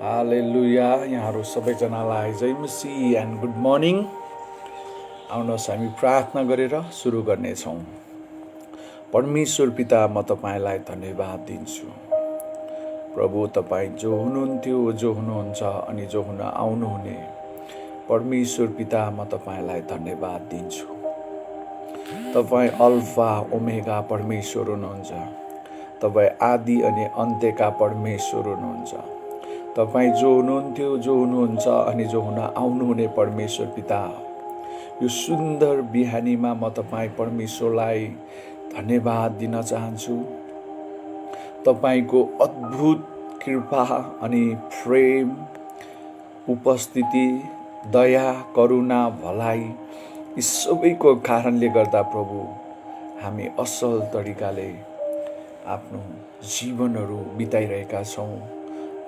हालेलुया। यहाँहरू सबैजनालाई जय मसीह एन्ड गुड मर्निङ। आउनुहोस् हामी प्रार्थना गरेर सुरु गर्नेछौँ। परमेश्वर पिता, म तपाईँलाई धन्यवाद दिन्छु। प्रभु, तपाईँ जो हुनुहुन्थ्यो, जो हुनुहुन्छ अनि जो हुन आउनुहुने परमेश्वर पिता, म तपाईँलाई धन्यवाद दिन्छु। तपाईँ अल्फा ओमेगा परमेश्वर हुनुहुन्छ। तपाईँ आदि अनि अन्त्यका परमेश्वर हुनुहुन्छ। तपाईँ जो हुनुहुन्थ्यो, जो हुनुहुन्छ अनि जो हुन आउनुहुने परमेश्वर पिता, यो सुन्दर बिहानीमा म तपाईँ परमेश्वरलाई धन्यवाद दिन चाहन्छु। तपाईँको अद्भुत कृपा अनि प्रेम, उपस्थिति, दया, करुणा, भलाइ यी सबैको कारणले गर्दा प्रभु हामी असल तरिकाले आफ्नो जीवनहरू बिताइरहेका छौँ।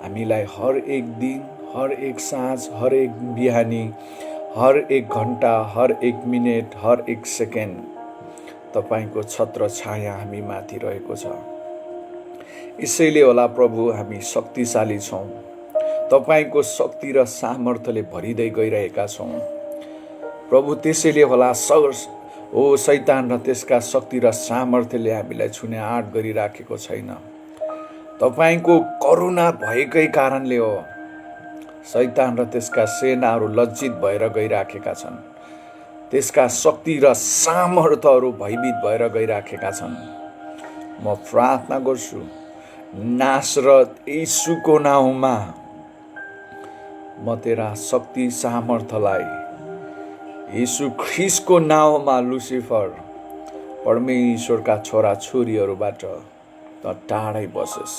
हामीलाई हर एक दिन, हर एक साँझ, हर एक बिहानी, हर एक घन्टा, हर एक मिनेट, हर एक सेकेन्ड तपाईको छत्र छाया हामी माथि रहेको छ। यसैले होला प्रभु हामी शक्तिशाली छौँ। तपाईको शक्ति र सामर्थ्यले भरिँदै गइरहेका छौँ प्रभु। त्यसैले होला शैतान र त्यसका शक्ति र सामर्थ्यले हामीलाई छुने आँट गरिराखेको छैन। तपाईको करुणा भएकै कारणले हो शैतान र त्यसका सेनाहरू लज्जित भएर गइराखेका छन्। त्यसका शक्ति र सामर्थ्यहरू भयभीत भएर गइराखेका छन्। म प्रार्थना गर्छु नासरत येशूको नाउँमा म तेरा शक्ति सामर्थ्यलाई येशू ख्रिस्टको नाउँमा लुसिफर परमेश्वरका छोरा छोरीहरूबाट त टाढै बसोस्।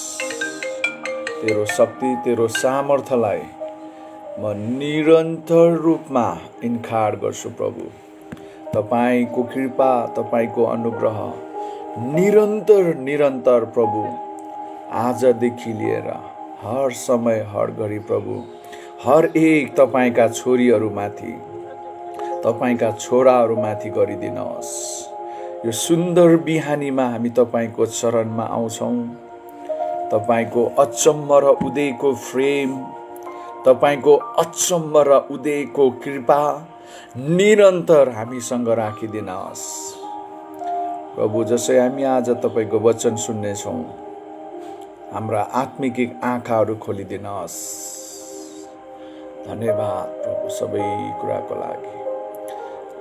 तेरो शक्ति, तेरो सामर्थ्यलाई म निरन्तर रूपमा इन्कार गर्छु प्रभु। तपाईको कृपा, तपाईको अनुग्रह निरन्तर प्रभु आजदेखि लिएर हर समय, हर घडी प्रभु हर एक तपाईका छोरीहरूमाथि, तपाईका छोराहरूमाथि गरिदिनुहोस्। यो सुन्दर बिहानीमा हामी तपाईको चरणमा आउँछौँ। तपाईको अचम्म र उदयको प्रेम, तपाईको अचम्म र उदयको कृपा निरन्तर हामीसँग राखिदिनुहोस् प्रभु। जसै हामी आज तपाईको वचन सुन्नेछौँ, हाम्रा आत्मिक आँखाहरू खोलिदिनुहोस्। धन्यवाद प्रभु सबै कुराको लागि।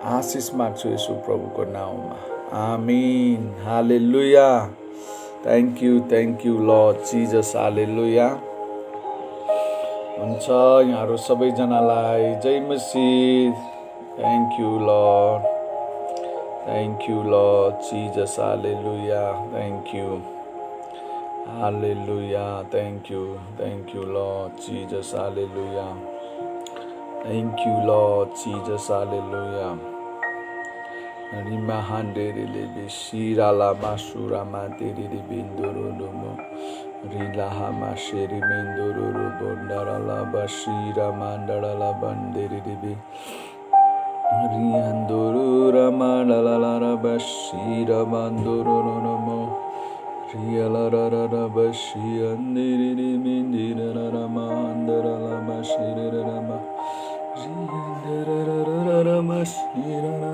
आशिष माग्छु यसो प्रभुको नाउँमा, amen. Hallelujah. Thank you Lord Jesus. Hallelujah. हुन्छ, यहाँहरू सबैजनालाई जय मसीह। Thank you Lord Jesus. Hallelujah. Thank you. Hallelujah. Thank you Lord Jesus. Hallelujah. Thank you Lord Jesus. Hallelujah. Rima handere lebe shira la masura matere de bindoro lomo rila hama sheri mindoro lo bondara la bashira mandara la bandere de be riandoro ramana la bashira mandoro lomo riala la bashiandere de mindira la mandara la bashira la ma riandara la bashira la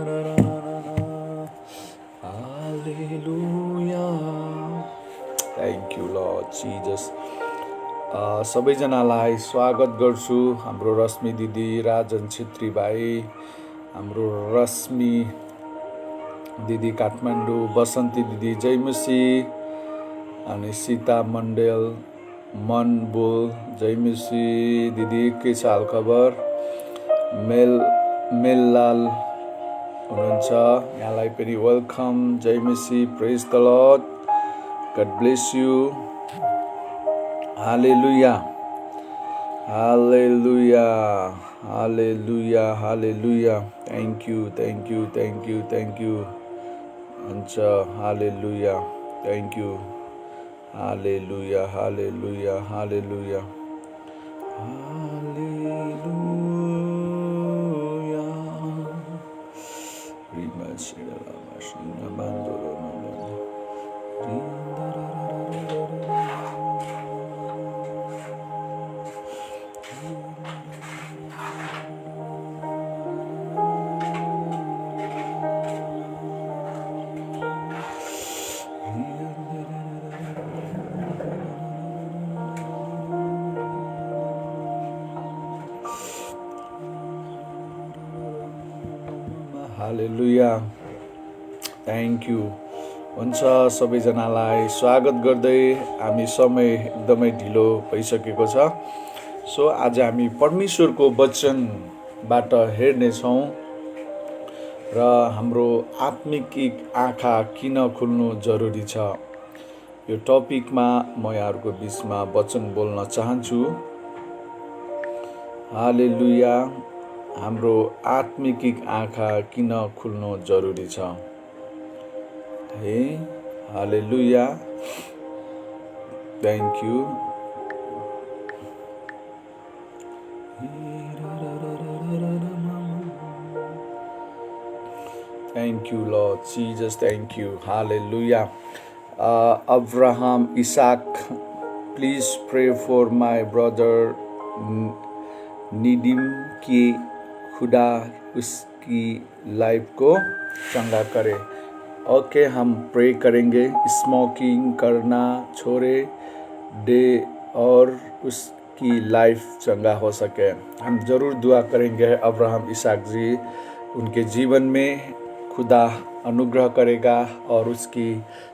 Hallelujah. Thank you Lord Jesus. सबैजनालाई स्वागत गर्छु। हाम्रो रश्मि दिदी, राजन छेत्री भाइ, हाम्रो रश्मि दिदी काठमाडौँ, बसन्ती दिदी जय मसीह, अनि सीता मण्डल मनबोल जय मसीह दिदी। के छ हाल खबर? मेललाल हुनुहुन्छ, यहाँलाई पनि वेलकम। जय मसीह। Praise the Lord. God bless you. Hallelujah. Hallelujah. Hallelujah. Hallelujah. Thank you. हुन्छ, hallelujah. Thank you. Hallelujah. Hallelujah. Hallelujah. Hallelujah, thank you. हुन्छ, सबैजनालाई स्वागत गर्दै हामी समय एकदमै ढिलो भइसकेको छ। सो आज हामी परमेश्वरको वचनबाट हेर्नेछौँ र हाम्रो आत्मिक आँखा किन खुल्नु जरुरी छ, यो टपिकमा म यहाँहरूको बिचमा वचन बोल्न चाहन्छु। हालेलुया, हाम्रो आत्मिक आँखा किन खुल्नु जरुरी छ है। Hallelujah, thank you. Thank you, Lord Jesus. Thank you. Hallelujah. Abraham, Isaac, please pray for my brother Nidim कि खुदा उसकी लाइफ को चंगा करे। ओके, हम प्रे करेंगे। स्मोकिंग करना छोड़े दे और उसकी लाइफ चंगा हो सके। हम जरूर दुआ करेंगे अब्राहम इसाक जी, उनके जीवन में खुदा अनुग्रह करेगा और उसकी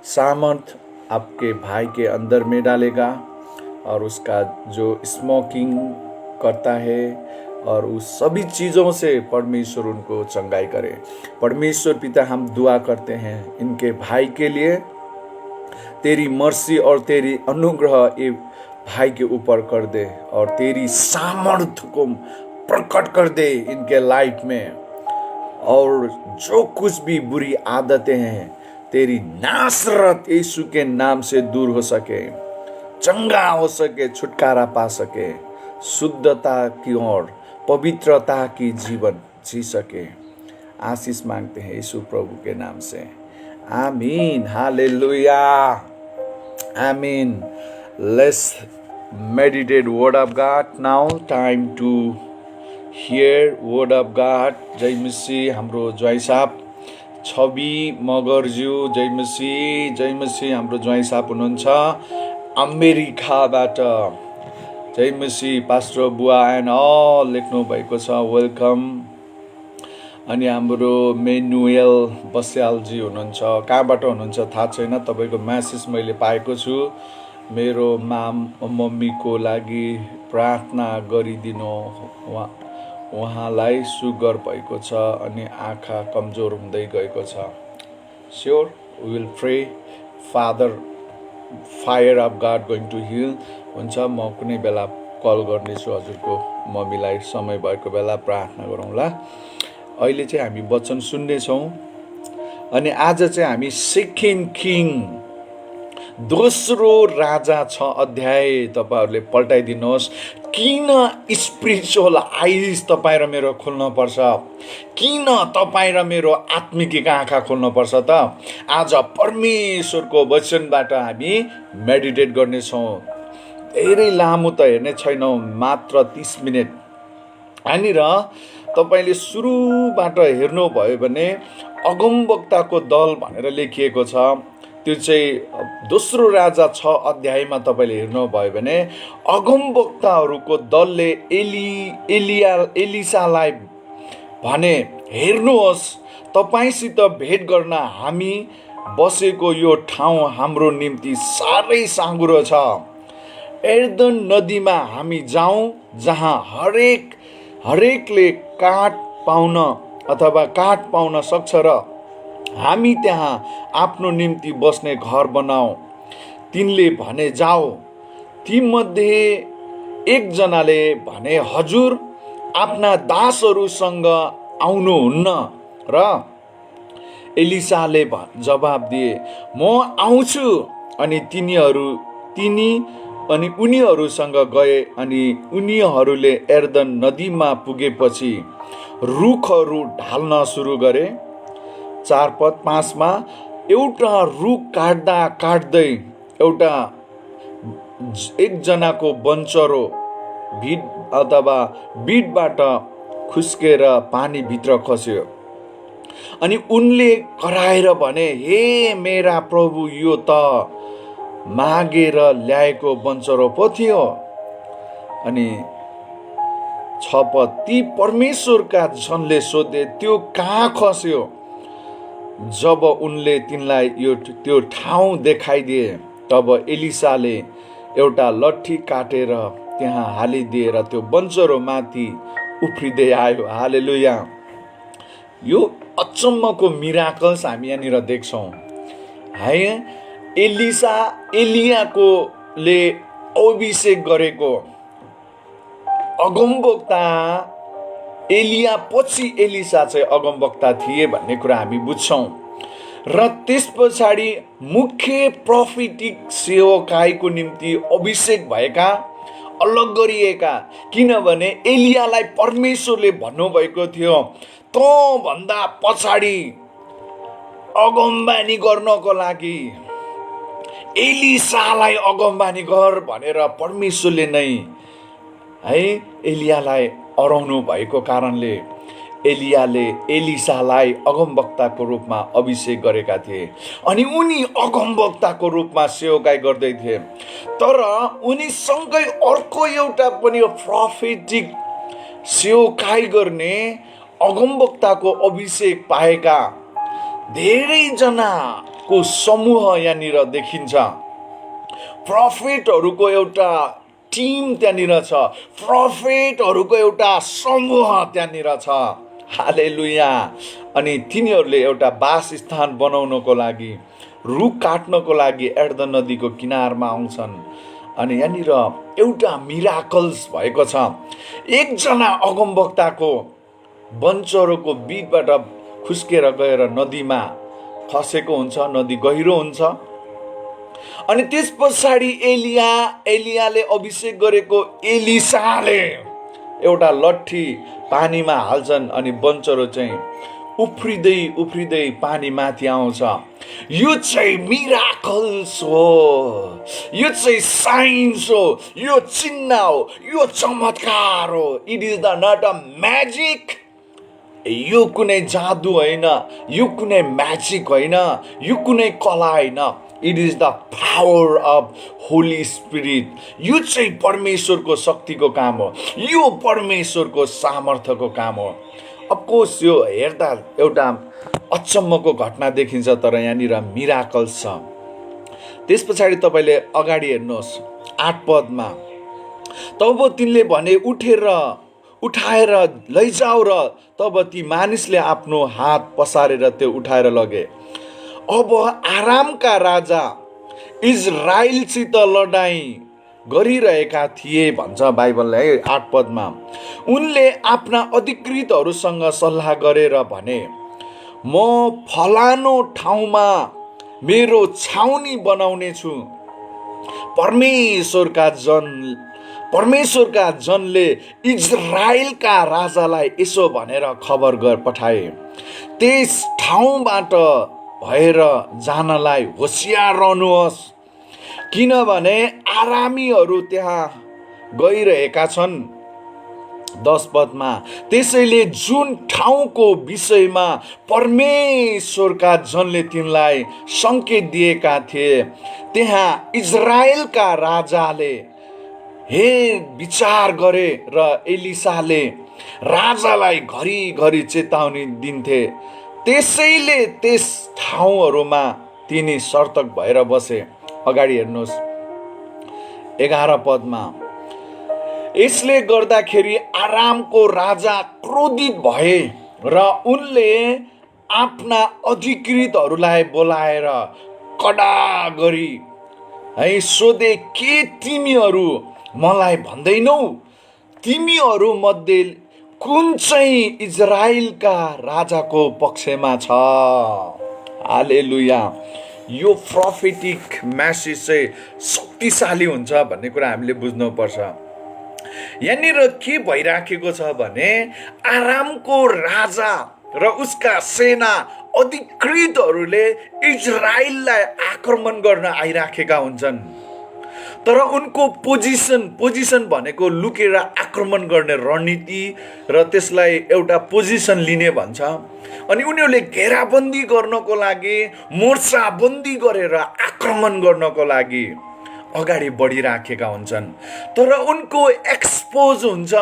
सामर्थ आपके भाई के अंदर में डालेगा और उसका जो स्मोकिंग करता है और उस सभी चीज़ों से परमेश्वर उनको चंगाई करे। परमेश्वर पिता, हम दुआ करते हैं इनके भाई के लिए, तेरी मर्सी और तेरी अनुग्रह ये भाई के ऊपर कर दे और तेरी सामर्थ्य को प्रकट कर दे इनके लाइफ में, और जो कुछ भी बुरी आदतें हैं तेरी नासरत यीशु के नाम से दूर हो सके, चंगा हो सके, छुटकारा पा सके, शुद्धता की ओर, पवित्रता की जीवन जी सके। आशीष मांगते हैं यीशु प्रभु के नाम से, आमीन। हालेलुया, आमीन। Let's meditate word of God now. Time to hear word of God. जय मसीह। हाम्रो ज्वाइँ साहब छवि मगरज्यू, जय मसीह, जय मसीह। हाम्रो ज्वाइँ साहब हुनुहुन्छ अमेरिकाबाट। जय मसीह। पास्टर बुवा एन्ड अल लेख्नु भएको छ, वेलकम। अनि हाम्रो मेनुएल बस्यालजी हुनुहुन्छ, कहाँबाट हुनुहुन्छ थाहा छैन, तपाईँको म्यासेज मैले पाएको छु। मेरो मम्मीको लागि प्रार्थना गरिदिनु, उहाँलाई सुगर भएको छ अनि आँखा कमजोर हुँदै गएको छ। Sure, we will pray father, fire of God going to heal. हुन्छ, म कुनै बेला कल गर्नेछु हजुरको मम्मीलाई, समय भएको बेला प्रार्थना गरौँला। अहिले चाहिँ हामी वचन सुन्नेछौँ अनि आज चाहिँ हामी सेकेन्ड किङ दोस्रो राजा 6 अध्याय तपाईहरुले पल्टाइदिनुहोस्। किन स्पिरिचुअल आइज तपाईँ र मेरो खुल्न पर्छ, किन तपाईँ र मेरो आत्मिक आँखा खुल्न पर्छ त? आज परमेश्वरको वचनबाट हामी मेडिटेट गर्नेछौँ। धेरै लामो त हेर्ने छैनौँ, मात्र 30 मिनट। यहाँनिर तपाईले सुरुबाट हेर्नुभयो भने अगमवक्ताको दल भनेर लेखिएको छ। त्यो चाहिँ दोस्रो राजा 6 अध्यायमा तपाईले हेर्नुभयो भने अगमवक्ताहरूको दलले एलिसालाई भने, हेर्नुहोस्, तपाईसित भेट गर्न हामी बसेको यो ठाउँ हाम्रो निम्ति साह्रै साँघुरो छ। एर्दन नदीमा हामी जाउँ, जहाँ हरेकले काठ पाउन अथवा काठ पाउन सक्छ र हामी त्यहाँ आफ्नो निम्ति बस्ने घर बनाऊ। तिनले भने, जाऊ। तीमध्ये एकजनाले भने, हजुर आफ्ना दासहरूसँग आउनुहुन्न र? एलिसाले जवाब दिए, म आउँछु। अनि अनि उनीहरूसँग गए अनि उनीहरूले एर्दन नदीमा पुगेपछि रुखहरू ढाल्न सुरु गरे। 4 पद 5 मा एउटा रुख काट्दै एकजनाको बन्चरो भिड अथवा बिटबाट खुस्केर पानी भित्र खस्यो। अनि उनले कराएर भने, हे मेरा प्रभु, यो त मागेर ल्याएको बन्चरो पो थियो। अनि 6 पद, ती परमेश्वरका जनले सोधे, त्यो कहाँ खस्यो? जब उनले तिनलाई त्यो ठाउँ देखाइदिए तब एलिसाले एउटा लट्ठी काटेर त्यहाँ हालिदिएर त्यो बन्चरो माथि उफ्रिँदै आयो। हालेलुया। यो अचम्मको मिराकल्स हामी यहाँनिर देख्छौँ है। एलियाकोले अभिषेक गरेको अगमवक्ता एलिया पछि एलिसा चाहिँ अगमवक्ता थिए भन्ने कुरा हामी बुझ्छौँ। र त्यस पछाडि मुख्य प्रोफेटिक सेवकाईको निम्ति अभिषेक भएका, अलग गरिएका, किनभने एलियालाई परमेश्वरले भन्नुभएको थियो तँ भन्दा पछाडि अगमबानी गर्नको लागि एलिसालाई अगमबानी गर भनेर परमेश्वरले नै है एलियालाई अराउनु भएको कारणले एलियाले एलिसालाई अगमवक्ताको रूपमा अभिषेक गरेका थिए अनि उनी अगमवक्ताको रूपमा सेवकाई गर्दै थिए। तर उनी सँगै अर्को एउटा पनि प्रोफेटिक सेवकाई गर्ने अगमवक्ताको अभिषेक पाएका धेरैजनाको समूह यहाँनिर देखिन्छ। प्रोफेटहरूको एउटा टिम त्यहाँनिर छ, प्रोफेटहरूको एउटा समूह त्यहाँनिर छ। हालेलुया। अनि तिनीहरूले एउटा वासस्थान बनाउनको लागि, रुख काट्नको लागि एर्दन नदीको किनारमा आउँछन्। अनि यहाँनिर एउटा मिराकल्स भएको छ। एकजना अगमवक्ताको बन्चरोको बिचबाट खुस्केर गएर नदीमा खसेको हुन्छ, नदी गहिरो हुन्छ। अनि त्यस पछाडि एलियाले अभिषेक गरेको एलिसाले एउटा लट्ठी पानीमा हाल्छन् अनि बन्चरो चाहिँ उफ्रिँदै उफ्रिँदै पानी माथि आउँछ। यो चाहिँ मिराकल्स हो, यो चाहिँ साइन्स हो, यो चिन्ह हो, यो चमत्कार हो। It is the not a magic. यो कुनै जादु होइन, यो कुनै म्याजिक होइन, यो कुनै कला होइन। It is the power of holy spirit. यो चाहिँ परमेश्वरको शक्तिको काम हो, यो परमेश्वरको सामर्थ्यको काम हो। अफकोर्स यो हेर्दा एउटा अचम्मको घटना देखिन्छ, तर यहाँनिर मिराकल्स छ। त्यस पछाडि तपाईँले अगाडि हेर्नुहोस् 8 पदमा, तब तिनले भने उठाएर लैजाऊ, र तब ती मानिसले आफ्नो हात पसारेर त्यो उठाएर लगे। अब आरामका राजा इजराइलसित लडाईँ गरिरहेका थिए भन्छ बाइबलले है 8 पदमा। उनले आफ्ना अधिकृतहरूसँग सल्लाह गरेर भने, म फलानो ठाउँमा मेरो छाउनी बनाउने छु। परमेश्वरका जनले इजराइलका राजालाई यसो भनेर खबर पठाए, त्यस ठाउँबाट भएर जानलाई होसियार रहनुहोस्, किनभने आरामीहरू त्यहाँ गइरहेका छन्। 10 पदमा, त्यसैले जुन ठाउँको विषयमा परमेश्वरका जनले तिनलाई सङ्केत दिएका थिए, त्यहाँ इजरायलका राजाले विचार गरे र एलिसाले राजालाई घरिघरि चेतावनी दिन्थे। त्यसैले त्यस ठाउँहरूमा तिनी सर्तक भएर बसे। अगाडि हेर्नुहोस् 11 पदमा, यसले गर्दाखेरि आरामको राजा क्रोधित भए र उनले आफ्ना अधिकृतहरूलाई बोलाएर कडा गरी सोधे, के तिमीहरू मलाई भन्दैनौ तिमीहरू मध्ये कुन चाहिँ इजराइलका राजाको पक्षमा छ? हालेलुया। यो प्रोफेटिक मेसेज चाहिँ शक्तिशाली हुन्छ भन्ने कुरा हामीले बुझ्नुपर्छ। यहाँनिर के भइराखेको छ भने आरामको राजा र उसका सेना अधिकृतहरूले इजराइललाई आक्रमण गर्न आइराखेका हुन्छन्। तर उनको पोजिसन भनेको लुकेर आक्रमण गर्ने रणनीति र त्यसलाई एउटा पोजिसन लिने भन्छ। अनि उनीहरूले घेराबन्दी गर्नको लागि, मोर्चाबन्दी गरेर आक्रमण गर्नको लागि अगाडि बढिराखेका हुन्छन्, तर उनको एक्सपोज हुन्छ।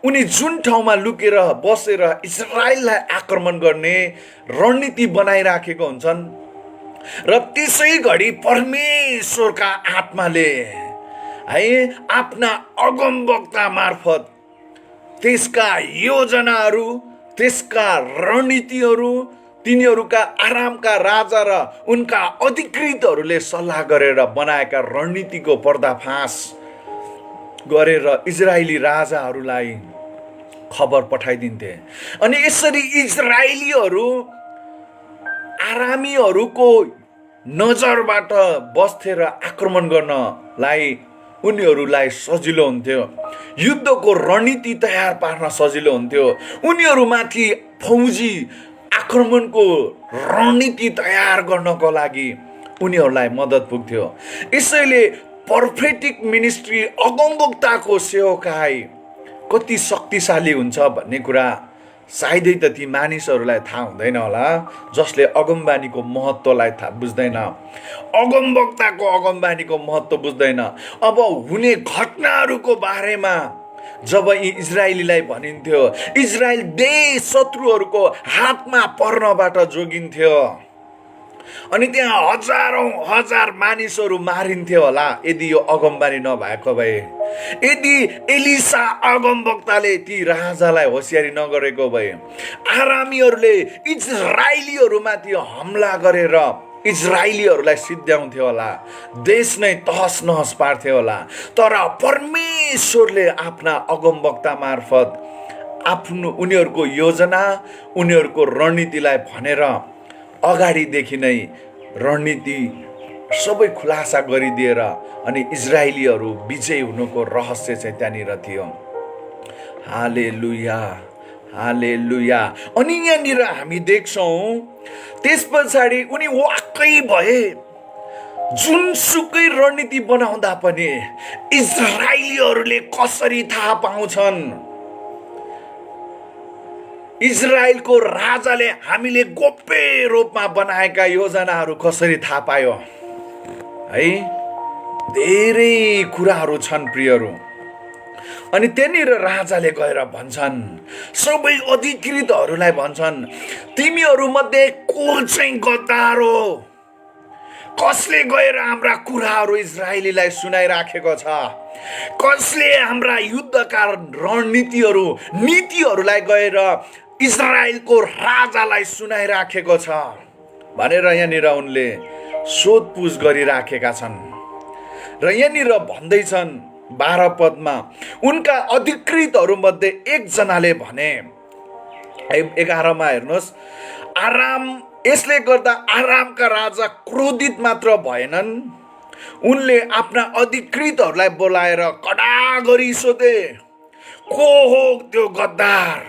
उनी जुन ठाउँमा लुकेर बसेर इजरायललाई आक्रमण गर्ने रणनीति बनाइराखेका हुन्छन् र त्यसै घडी परमेश्वरका आत्माले है आफ्ना अगमवक्ता मार्फत त्यसका योजनाहरू, त्यसका रणनीतिहरू, तिनीहरूका आरामका राजा र उनका अधिकृतहरूले सल्लाह गरेर बनाएका रणनीतिको पर्दाफास गरेर इजरायली राजाहरूलाई खबर पठाइदिन्थे। अनि यसरी इजरायलीहरू आरामीहरूको नजरबाट बस्थे र आक्रमण गर्नलाई उनीहरूलाई सजिलो हुन्थ्यो। युद्धको रणनीति तयार पार्न सजिलो हुन्थ्यो। उनीहरूमाथि फौजी आक्रमणको रणनीति तयार गर्नको लागि उनीहरूलाई मद्दत पुग्थ्यो। यसैले प्रोफेटिक मिनिस्ट्री, अगमवक्ताको सेवकाई कति शक्तिशाली हुन्छ भन्ने कुरा सायदै त ती मानिसहरूलाई थाहा हुँदैन होला, जसले अगमबानीको महत्त्वलाई बुझ्दैन, अगमवक्ताको अगमबानीको महत्त्व बुझ्दैन। अब हुने घटनाहरूको बारेमा जब यी इजरायलीलाई भनिन्थ्यो, इजरायल देश शत्रुहरूको हातमा पर्नबाट जोगिन्थ्यो अनि त्यहाँ हजारौं हजार मानिसहरू मारिन्थ्यो होला यदि यो अगमबानी नभएको भए, यदि एलिसा अगमवक्ताले ती राजालाई होसियारी नगरेको भए, आरामीहरूले इजरायलीहरूमाथि हमला गरेर इजरायलीहरूलाई सिद्ध्याउँथ्यो होला, देश नै तहस नहस पार्थ्यो होला। तर परमेश्वरले आफ्ना अगमवक्ता मार्फत आफ्नो उनीहरूको योजना, उनीहरूको रणनीतिलाई भनेर अगाडिदेखि नै रणनीति सबै खुलासा गरिदिएर अनि इजरायलीहरू विजय हुनुको रहस्य चाहिँ त्यहाँनिर थियो। हालेलुया, हालेलुया। अनि यहाँनिर हामी देख्छौँ त्यस पछाडि उनी वाक्कै भए जुनसुकै रणनीति बनाउँदा पनि इजरायलीहरूले कसरी थाहा पाउँछन्, इजरायलको राजाले हामीले गोप्य रूपमा बनाएका योजनाहरू कसरी थाहा पायो है। धेरै कुराहरू छन् प्रियहरू। अनि त्यहाँनिर राजाले गएर भन्छन्, सबै अधिकृतहरूलाई भन्छन्, तिमीहरू मध्ये को चाहिँ गद्दार हो, कसले गएर हाम्रा कुराहरू इजरायलीलाई सुनाइराखेको छ, कसले हाम्रा युद्धका रणनीतिहरू नीतिहरूलाई गएर इजरायलको राजालाई सुनाइराखेको छ भनेर यहाँनिर उनले सोधपुछ गरिराखेका छन्। र यहाँनिर भन्दैछन् 12 पदमा, उनका अधिकृतहरू मध्ये एकजनाले भने, 11 मा हेर्नुहोस्, आराम, यसले गर्दा आरामका राजा क्रोधित मात्र भएनन्, उनले आफ्ना अधिकृतहरूलाई बोलाएर कडा गरी सोधे, को हो त्यो गद्दार,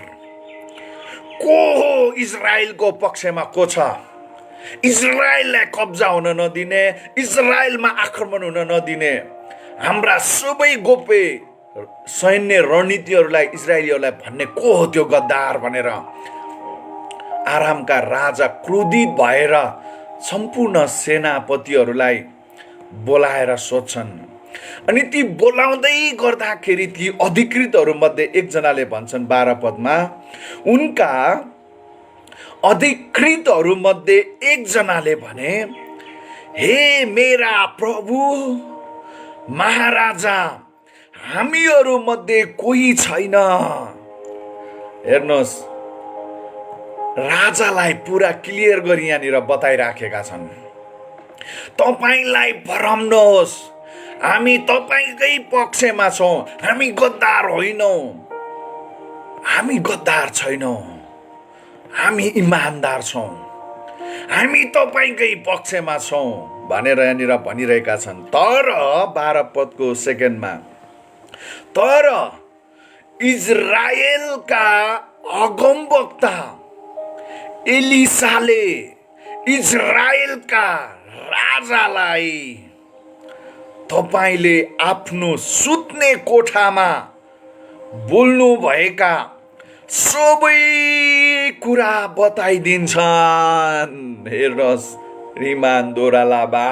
को हो इजरायलको पक्षमा को छ, इजरायललाई कब्जा हुन नदिने, इजरायलमा आक्रमण हुन नदिने, हाम्रा सबै गोप्य सैन्य रणनीतिहरूलाई इजरायलीहरूलाई भन्ने को हो त्यो गद्दार भनेर आरामका राजा क्रोधित भएर सम्पूर्ण सेनापतिहरूलाई बोलाएर सोध्छन्। अनि ती बोलाउँदै गर्दाखेरि ती अधिकृतहरू मध्ये एकजनाले भन्छन् 12 पदमा, उनका अधिकृतहरू मध्ये एकजनाले भने, हे मेरा प्रभु महाराजा, हामीहरू मध्ये कोही छैन। हेर्नुहोस्, राजालाई पुरा क्लियर गरी यहाँनिर बताइराखेका छन्, तपाईलाई भरम्नुहोस्, हामी तपाईकै पक्षमा छौँ, हामी गद्दार होइनौँ, हामी गद्दार छैनौँ, हामी इमानदार छौँ, हामी तपाईकै पक्षमा छौँ भनेर यहाँनिर भनिरहेका छन्। तर 12 पदको सेकेन्डमा, तर इजरायलका अगमवक्ता एलिसाले इजरायलका राजालाई तपाईले आफ्नो सुत्ने कोठामा बोल्नु भएका सबै कुरा बताइदिन्छन्। हेर्नुहोस्, रिमान्दोरा लाबा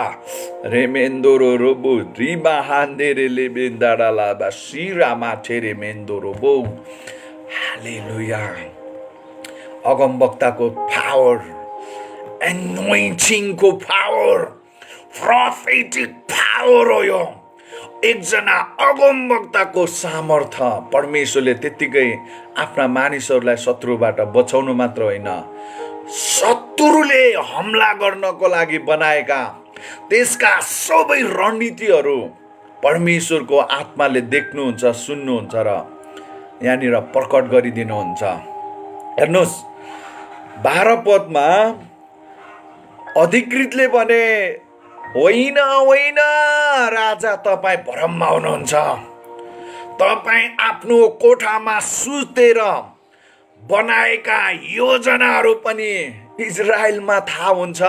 रेमेन्दोरो रोबो रिमा हान्देरे लेबेन्दारा लाबा सिरामा ठेरे मेन्दोरो बो हालेलुया अगमवक्ताको पावर एनोइन्टिङको पावर प्रोफेटिक पावर हो यो एकजना अगमवक्ताको सामर्थ्य परमेश्वरले त्यत्तिकै आफ्ना मानिसहरूलाई शत्रुबाट बचाउनु मात्र होइन शत्रुले हमला गर्नको लागि बनाएका त्यसका सबै रणनीतिहरू परमेश्वरको आत्माले देख्नुहुन्छ सुन्नुहुन्छ र यहाँनिर प्रकट गरिदिनुहुन्छ हेर्नुहोस् 12 पदमा अधिकृतले भने होइन होइन राजा तपाईँ भ्रममा हुनुहुन्छ तपाईँ आफ्नो कोठामा सुतेर बनाएका योजनाहरू पनि इजरायलमा थाहा हुन्छ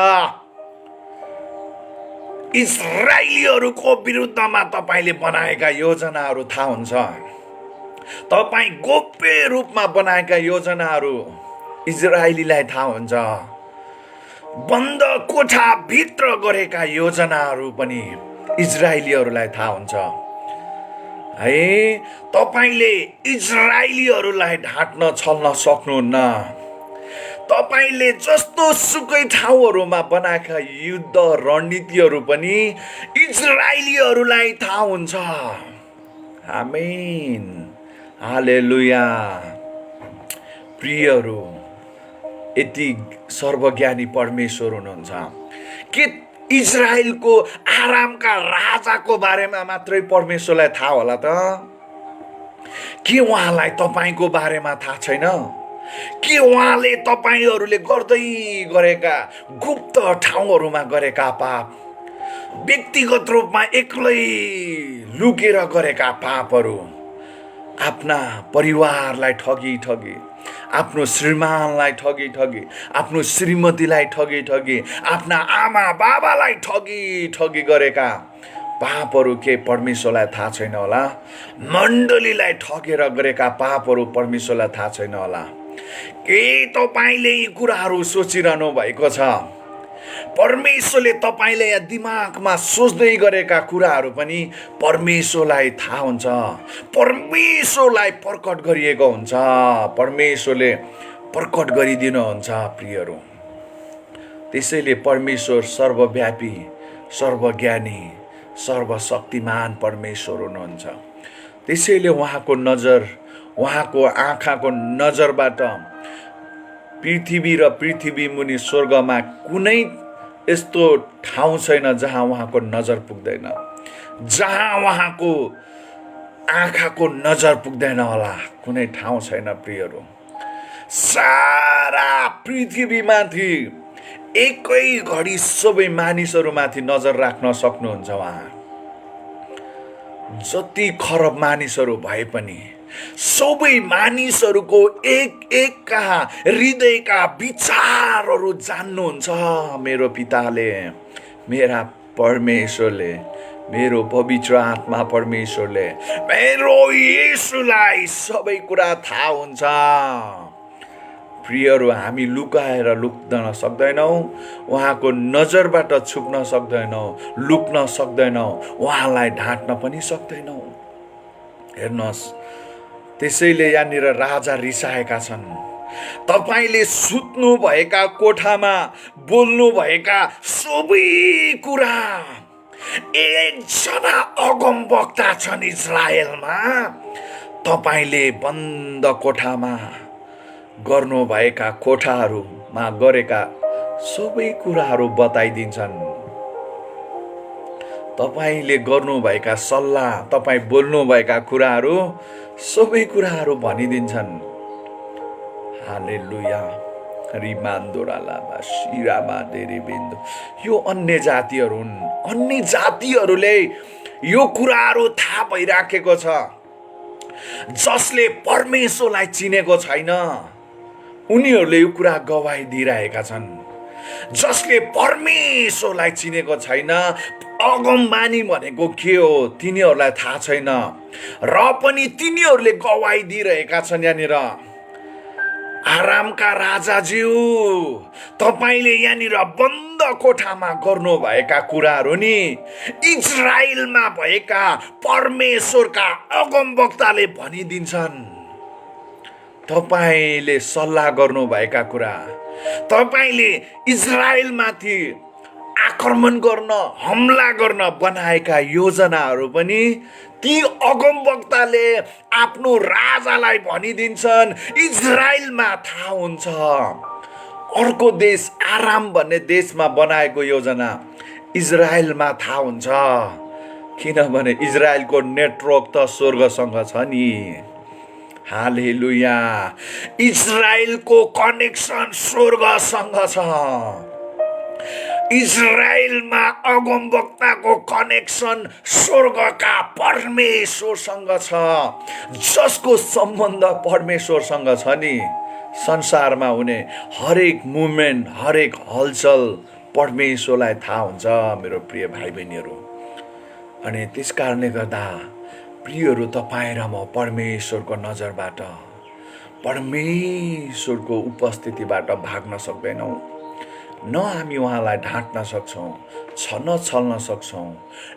इजरायलीहरूको विरुद्धमा तपाईँले बनाएका योजनाहरू थाहा हुन्छ तपाईँ गोप्य रूपमा बनाएका योजनाहरू इजरायलीलाई थाहा हुन्छ बन्द कोठा भित्र गरेका योजनाहरू पनि इजरायलीहरूलाई थाहा हुन्छ है तपाईले इजरायलीहरूलाई ढाट्न छल्न सक्नुहुन्न तपाईले जस्तो सुकै ठाउँहरूमा बनाएका युद्ध रणनीतिहरू पनि इजरायलीहरूलाई थाहा हुन्छ आमेन हालेलुया प्रियहरू यति सर्वज्ञानी परमेश्वर हुनुहुन्छ के इजरायलको आरामका राजाको बारेमा मात्रै परमेश्वरलाई थाहा होला त के उहाँलाई तपाईको बारेमा थाहा छैन के उहाँले तपाईहरूले गर्दै गरेका गुप्त ठाउँहरूमा गरेका पाप व्यक्तिगत रूपमा एक्लै लुकेर गरेका पापहरू आफ्ना परिवारलाई ठगी ठगी आफ्नो श्रीमानलाई ठगी ठगी आफ्नो श्रीमतीलाई ठगी ठगी आफ्ना आमा बाबालाई ठगी ठगी गरेका पापहरू के परमेश्वरलाई थाहा छैन होला मण्डलीलाई ठगेर गरेका पापहरू परमेश्वरलाई थाहा छैन होला के तपाईले यी कुराहरू सोचिरहनु भएको छ परमेश्वरले तपाईले यहाँ दिमागमा सोच्दै गरेका कुराहरू पनि परमेश्वरलाई थाहा हुन्छ परमेश्वरलाई प्रकट गरिएको हुन्छ परमेश्वरले प्रकट गरिदिनुहुन्छ प्रियहरू त्यसैले परमेश्वर सर्वव्यापी सर्वज्ञानी सर्वशक्तिमान परमेश्वर हुनुहुन्छ त्यसैले उहाँको नजर उहाँको आँखाको नजरबाट पृथ्वी र पृथ्वी मुनि स्वर्गमा कुनै यस्तो ठाउँ छैन जहाँ उहाँको नजर पुग्दैन जहाँ उहाँको आँखाको नजर पुग्दैन होला कुनै ठाउँ छैन प्रियहरू सारा पृथ्वीमाथि एकै घडी सबै मानिसहरूमाथि नजर राख्न सक्नुहुन्छ उहाँ जति खरब मानिसहरू भए पनि सबै मानिसहरूको एक एक कहाँ हृदयका विचारहरू जान्नुहुन्छ मेरो पिताले मेरा परमेश्वरले मेरो पवित्र आत्मा परमेश्वरले मेरो येशूलाई सबै कुरा थाहा हुन्छ प्रियहरू हामी लुकाएर लुक्न सक्दैनौँ उहाँको नजरबाट छुप्न सक्दैनौँ लुक्न सक्दैनौँ उहाँलाई ढाँट्न पनि सक्दैनौँ हेर्नुहोस् त्यसैले यहाँनिर राजा रिसाएका छन् तपाईले सुत्नु भएका कोठामा बोल्नु भएका सबै कुरा एकजना अगमवक्ता छन् इजरायलमा तपाईले बन्द कोठामा गर्नुभएका कोठाहरूमा गरेका सबै कुराहरू बताइदिन्छन् तपाईले गर्नुभएका सल्लाह तपाई बोल्नुभएका कुराहरू सबै कुराहरू भनिदिन्छन् हालेलुया रिमान्दोरालामा शिरामा धेरै बिन्दु यो अन्य जातिहरू हुन् अन्य जातिहरूले यो कुराहरू थाहा भइराखेको छ जसले परमेश्वरलाई चिनेको छैन उनीहरूले यो कुरा गवाही दिइरहेका छन् जसले परमेश्वरलाई चिनेको छैन अगमबानी भनेको के हो तिनीहरूलाई थाहा छैन र पनि तिनीहरूले गवाही दिइरहेका छन् यहाँनिर आरामका राजाज्यू, तपाईले यहाँनिर बन्द कोठामा गर्नुभएका कुराहरू नि इजरायलमा भएका परमेश्वरका अगमवक्ताले भनिदिन्छन्। तपाईले सल्लाह गर्नुभएका कुरा, तपाईले इजरायलमाथि आक्रमण गर्न, हमला गर्न बनाएका योजनाहरू पनि ती अगमवक्ताले आफ्नो राजालाई भनिदिन्छन्। इजरायलमा थाहा हुन्छ। अर्को देश आराम भन्ने देशमा बनाएको योजना इजरायलमा थाहा हुन्छ, किनभने इजरायलको नेटवर्क त स्वर्गसँग छ नि। हालेलुया। इजरायलको कनेक्सन स्वर्गसँग छ। इजरायलमा अगमवक्ताको कनेक्सन स्वर्गका परमेश्वरसँग छ। जसको सम्बन्ध परमेश्वरसँग छ नि, संसारमा हुने हरेक मुभमेन्ट, हरेक हलचल परमेश्वरलाई थाहा हुन्छ मेरो प्रिय भाइ बहिनीहरू। अनि त्यस कारणले गर्दा प्रियहरू, तपाईँ र म परमेश्वरको नजरबाट, परमेश्वरको उपस्थितिबाट भाग्न सक्दैनौँ। न हामी उहाँलाई ढाँट्न सक्छौँ, न छल्न सक्छौँ,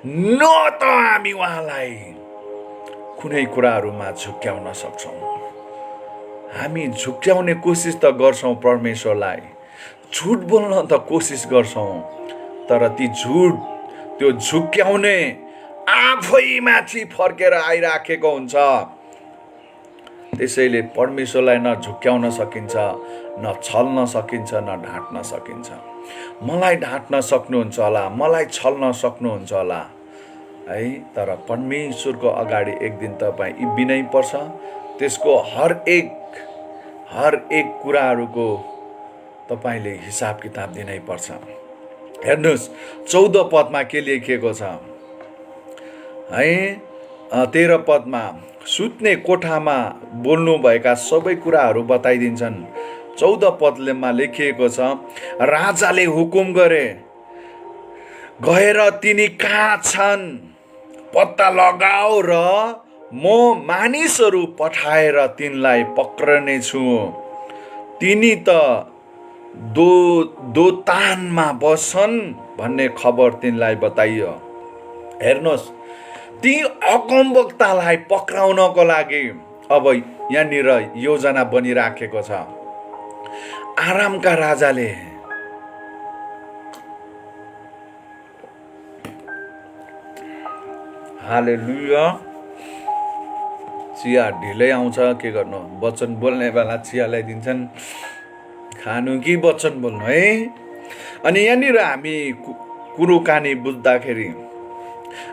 न त हामी उहाँलाई कुनै कुराहरूमा झुक्क्याउन सक्छौँ। हामी झुक्क्याउने कोसिस त गर्छौँ परमेश्वरलाई, झुट बोल्न त कोसिस गर्छौँ, तर ती झुट, त्यो झुक्क्याउने आफै माथि फर्केर आइराखेको हुन्छ। त्यसैले परमेश्वरलाई न झुक्क्याउन सकिन्छ, न छल्न सकिन्छ, न ढाँट्न सकिन्छ। मलाई ढाँट्न सक्नुहुन्छ होला, मलाई छल्न सक्नुहुन्छ होला है, तर परमेश्वरको अगाडि एक दिन तपाईँ उभिनै पर्छ। त्यसको हर एक कुराहरूको तपाईँले हिसाब किताब दिनै पर्छ। हेर्नुहोस् 14 पदमा के लेखिएको छ है। 13 पदमा सुत्ने कोठामा बोल्नुभएका सबै कुराहरू बताइदिन्छन्। 14 पदमा लेखिएको छ, राजाले हुकुम गरे, गएर तिनी कहाँ छन् पत्ता लगाऊ र म मानिसहरू पठाएर तिनलाई पक्रनेछु। तिनी त दोतानमा बस्छन् भन्ने खबर तिनलाई बताइयो। हेर्नुहोस्, ती अगमवक्तालाई पक्राउनको लागि अब यहाँनिर योजना बनिराखेको छ। आरामका राजाले हालेलुया। चिया ढिलै आउँछ, के गर्नु, वचन बोल्ने बेला चिया ल्याइदिन्छन्। खानु कि वचन बोल्नु है। अनि यहाँनिर हामी कुरोकानी बुझ्दाखेरि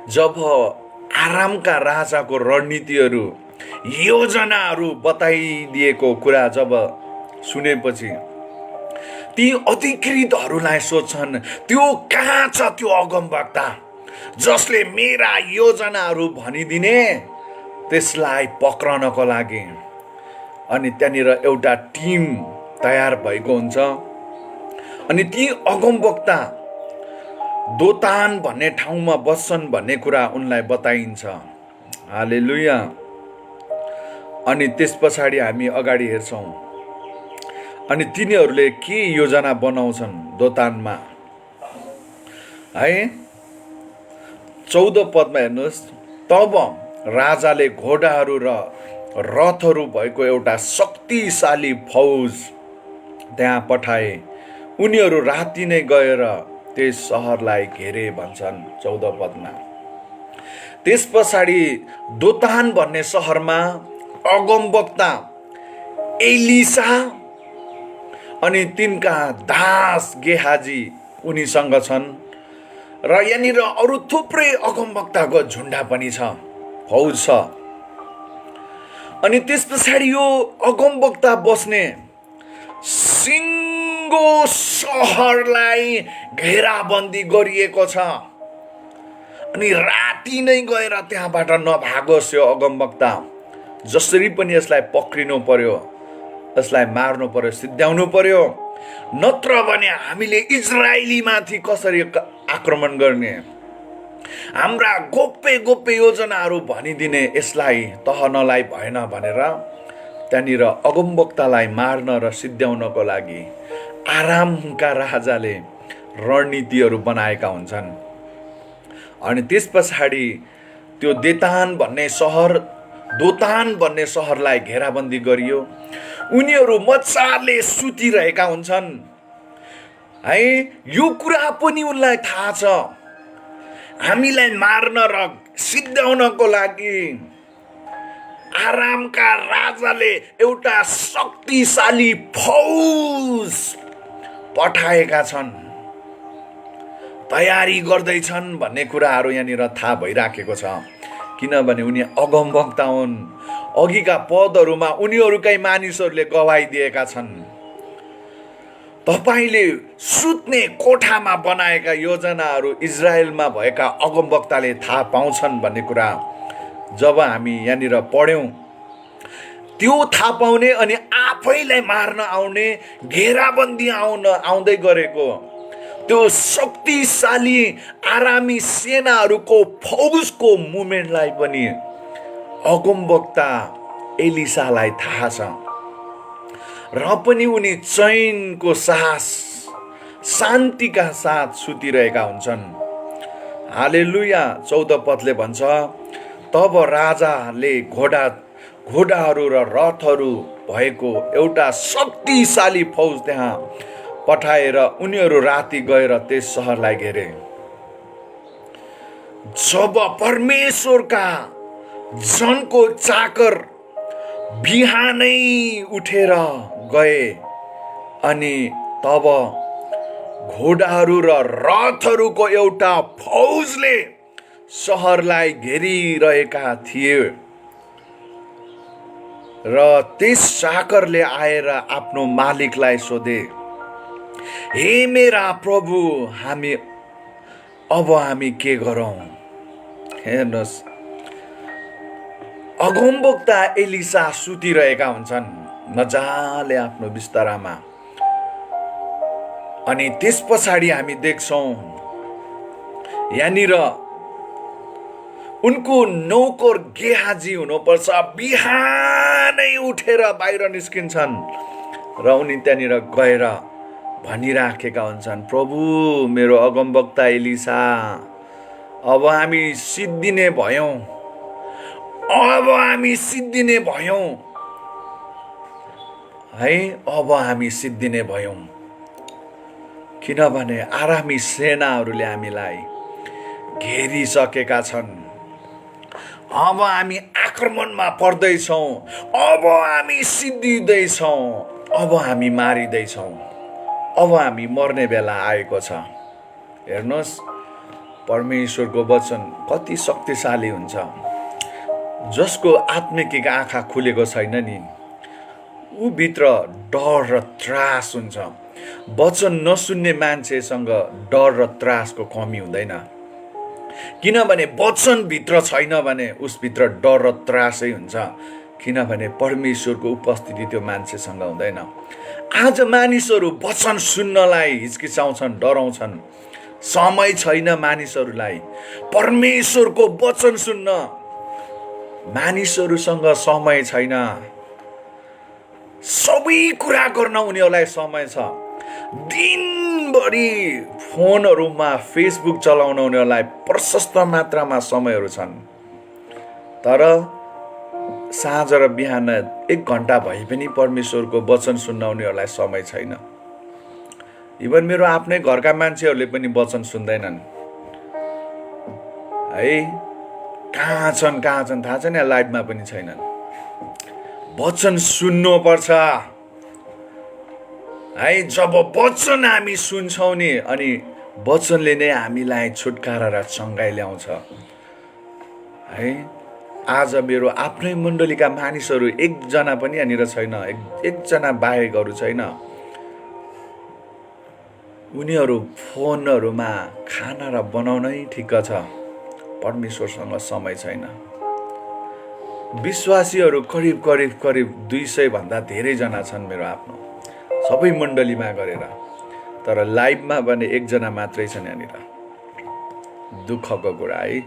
जब आरामका राजाको रणनीतिहरू, योजनाहरू बताइदिएको कुरा जब सुनेपछि ती अधिकृतहरूलाई सोध्छन्, त्यो कहाँ छ त्यो अगमवक्ता जसले मेरा योजनाहरू भनिदिने, त्यसलाई पक्रनको लागि। अनि त्यहाँनिर एउटा टिम तयार भएको हुन्छ। अनि ती अगमवक्ता दोतान भन्ने ठाउँमा बस्छन् भन्ने कुरा उनलाई बताइन्छ। हालेलुया। अनि त्यस पछाडि हामी अगाडि हेर्छौँ, अनि तिनीहरूले के योजना बनाउँछन् दोतानमा है। 14 पदमा हेर्नुहोस्, तब राजाले घोडाहरू र रथहरू भएको एउटा शक्तिशाली फौज त्यहाँ पठाए। उनीहरू राति नै गएर त्यस सहरलाई घेरे भन्छन् 14 पदमा। त्यस पछाडि दोतान भन्ने सहरमा अगमवक्ता एलिसा अनि तिनका दास गेहाजी उनीसँग छन् र यहाँनिर अरू थुप्रै अगमवक्ताको झुन्डा पनि छ, फौज छ। अनि त्यस पछाडि यो अगमवक्ता बस्ने सिङ्गो सहरलाई घेराबन्दी गरिएको छ। अनि राति नै गएर त्यहाँबाट नभागोस् यो अगमवक्ता, जसरी पनि यसलाई पक्रिनु पर्यो, यसलाई मार्नु पर्यो, सिद्ध्याउनु पर्यो, नत्र भने हामीले इजरायलीमाथि कसरी आक्रमण गर्ने, हाम्रा गोप्य योजनाहरू भनिदिने, यसलाई तहनलाई भएन भनेर त्यहाँनिर अगमवक्तालाई मार्न र सिद्ध्याउनको लागि आरामका राजाले रणनीतिहरू बनाएका हुन्छन्। अनि त्यस पछाडि त्यो दोतान भन्ने सहरलाई घेराबन्दी गरियो। उनीहरू मजाले सुतिरहेका हुन्छन् है। यो कुरा पनि उनलाई थाहा छ, हामीलाई मार्न र सिद्ध्याउनको लागि आरामका राजाले एउटा शक्तिशाली फौज पठाएका छन्, तयारी गर्दैछन् भन्ने कुराहरू यहाँनिर थाहा भइराखेको छ। किनभने उनी अगमवक्ता हुन्। अघिका पदहरूमा उनीहरूकै मानिसहरूले गवाही दिएका छन्। तपाईले सुत्ने कोठामा बनाएका योजनाहरू इजरायलमा भएका अगमवक्ताले थाहा पाउँछन् भन्ने कुरा जब हामी यहाँनिर पढ्यौं, त्यो थाहा पाउने अनि आफैलाई मार्न आउने, घेराबन्दी आउँदै गरेको त्यो शक्तिशाली आरामी सेनाहरूको फौजको मुभमेन्टलाई पनि अगमवक्ता एलिसालाई थाहा छ। र पनि उनी चैनको सास, शान्तिका साथ सुतिरहेका हुन्छन्। हालेलुया। 14 पदले भन्छ, तब राजाले घोडाहरू र रथहरू भएको एउटा शक्तिशाली फौज त्यहाँ पठाएर उनीहरू राति गएर त्यस सहरलाई घेरे। जब परमेश्वरका जनको चाकर बिहानै उठेर गए अनि तब घोडाहरू र रथहरूको एउटा फौजले सहरलाई घेरिरहेका थिए र त्यस चाकरले आएर आफ्नो मालिकलाई सोधे, हे मेरा प्रभु, हामी के गरौं? हेर्नुहोस्, अगमवक्ता एलिसा सुतिरहेका हुन्छन् मजाले आफ्नो बिस्तरामा। अनि त्यस पछाडि हामी देख्छौं यहाँनिर उनको नौकर गेहाजी हुनुपर्छ, बिहानै उठेर बाहिर निस्किन्छन् र उनी त्यहाँनिर गएर भनिराखेका हुन्छन्, प्रभु, मेरो अगमवक्ता एलिसा, अब हामी सिद्धिने भयौं है, अब हामी सिद्धिने भयौं। किनभने आरामी सेनाहरूले हामीलाई घेरिसकेका छन्। अब हामी आक्रमणमा पर्दैछौँ, अब हामी सिद्धिँदैछौँ, अब हामी मारिँदैछौँ, अब हामी मर्ने बेला आएको छ। हेर्नुहोस्, परमेश्वरको वचन कति शक्तिशाली हुन्छ। जसको आत्मिक आँखा खुलेको छैन नि, ऊ भित्र डर र त्रास हुन्छ। वचन नसुन्ने मान्छेसँग डर र त्रासको कमी हुँदैन। किनभने वचन भित्र छैन भने उसभित्र डर र त्रासै हुन्छ। किनभने परमेश्वरको उपस्थिति त्यो मान्छेसँग हुँदैन। आज मानिसहरू वचन सुन्नलाई हिचकिचाउँछन्, डराउँछन्। समय छैन मानिसहरूलाई परमेश्वरको वचन सुन्न। मानिसहरूसँग समय छैन। सबै कुरा गर्न उनीहरूलाई समय छ। दिनभरि फोनहरूमा फेसबुक चलाउन उनीहरूलाई प्रशस्त मात्रामा समयहरू छन्। तर साँझ र बिहान 1 घण्टा भए पनि परमेश्वरको वचन सुन्न उनीहरूलाई समय छैन। इभन मेरो आफ्नै घरका मान्छेहरूले पनि वचन सुन्दैनन् है। कहाँ छन् थाहा छैन, लाइभमा पनि छैनन्। वचन सुन्नुपर्छ है। जब वचन हामी सुन्छौँ नि, अनि वचनले नै हामीलाई छुटकारा र चङ्गाई ल्याउँछ है। आज मेरो आफ्नै मण्डलीका मानिसहरू एकजना पनि यहाँनिर छैन, एकजना बाहेक अरू छैन। उनीहरू फोनहरूमा खाना र बनाउनै ठिक छ, परमेश्वरसँग समय छैन। विश्वासीहरू करिब 200 भन्दा धेरैजना छन् मेरो आफ्नो सबै मण्डलीमा गरेर। तर लाइभमा भने 1 जना मात्रै छन् यहाँनिर। दुःखको कुरा है।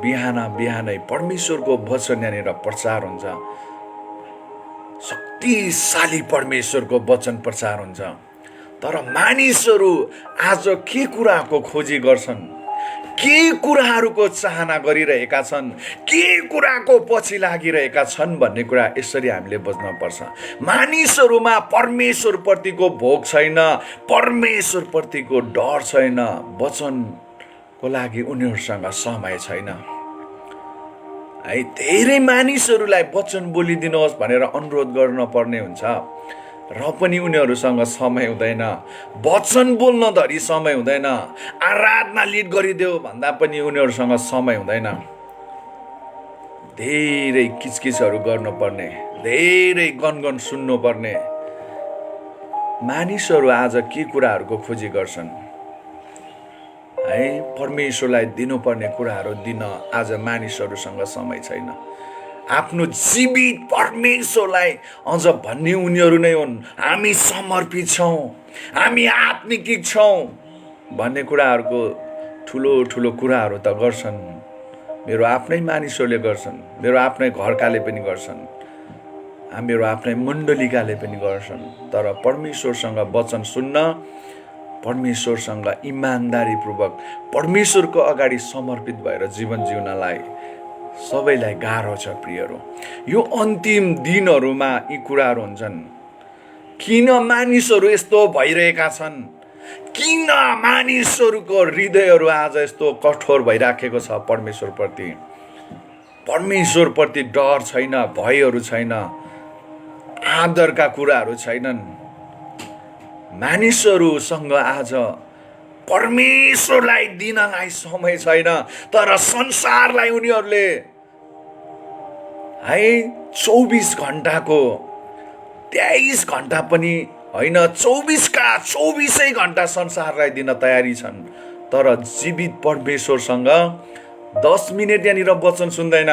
बिहानै परमेश्वरको वचन यहाँनिर प्रचार हुन्छ। शक्तिशाली परमेश्वरको वचन प्रचार हुन्छ। तर मानिसहरू आज के कुराको खोजी गर्छन्, के कुराहरूको चाहना गरिरहेका छन्, के कुराको पछि लागिरहेका छन् भन्ने कुरा यसरी हामीले बुझ्नुपर्छ। मानिसहरूमा परमेश्वरप्रतिको भोग छैन, परमेश्वरप्रतिको डर छैन, वचनको लागि उनीहरूसँग समय छैन। है, धेरै मानिसहरूलाई वचन बोलिदिनुहोस् भनेर अनुरोध गर्न पर्ने हुन्छ र पनि उनीहरूसँग समय हुँदैन। वचन बोल्न धरि समय हुँदैन। आराधना लिड गरिदेऊ भन्दा पनि उनीहरूसँग समय हुँदैन। धेरै किचकिचहरू गर्नुपर्ने, धेरै गनगन सुन्नुपर्ने। मानिसहरू आज के कुराहरूको खोजी गर्छन् है, परमेश्वरलाई दिनुपर्ने कुराहरू दिन आज मानिसहरूसँग समय छैन। आफ्नो जीवित परमेश्वरलाई अझ भन्ने उनीहरू नै हुन्, हामी समर्पित छौँ, हामी आत्मिक छौँ भन्ने कुराहरूको ठुलो ठुलो कुराहरू त गर्छन्। मेरो आफ्नै मानिसहरूले गर्छन्, मेरो आफ्नै घरकाले पनि गर्छन्, मेरो आफ्नै मण्डलीकाले पनि गर्छन्। तर परमेश्वरसँग वचन सुन्न, परमेश्वरसँग इमान्दारीपूर्वक परमेश्वरको अगाडि समर्पित भएर जीवन जिउनलाई सबैलाई गाह्रो छ प्रियहरू। यो अन्तिम दिनहरूमा यी कुराहरू हुन्छन्। किन मानिसहरू यस्तो भइरहेका छन्, किन मानिसहरूको हृदयहरू आज यस्तो कठोर भइराखेको छ परमेश्वरप्रति। परमेश्वरप्रति डर छैन, भयहरू छैन, आदरका कुराहरू छैनन्। मानिसहरूसँग आज परमेश्वरलाई दिनलाई समय छैन, तर संसारलाई उनीहरूले है 24 घण्टाको 23 घण्टा पनि होइन, 24 का 24 घण्टा संसारलाई दिन तयारी छन्। तर जीवित परमेश्वरसँग 10 मिनट यहाँनिर वचन सुन्दैन,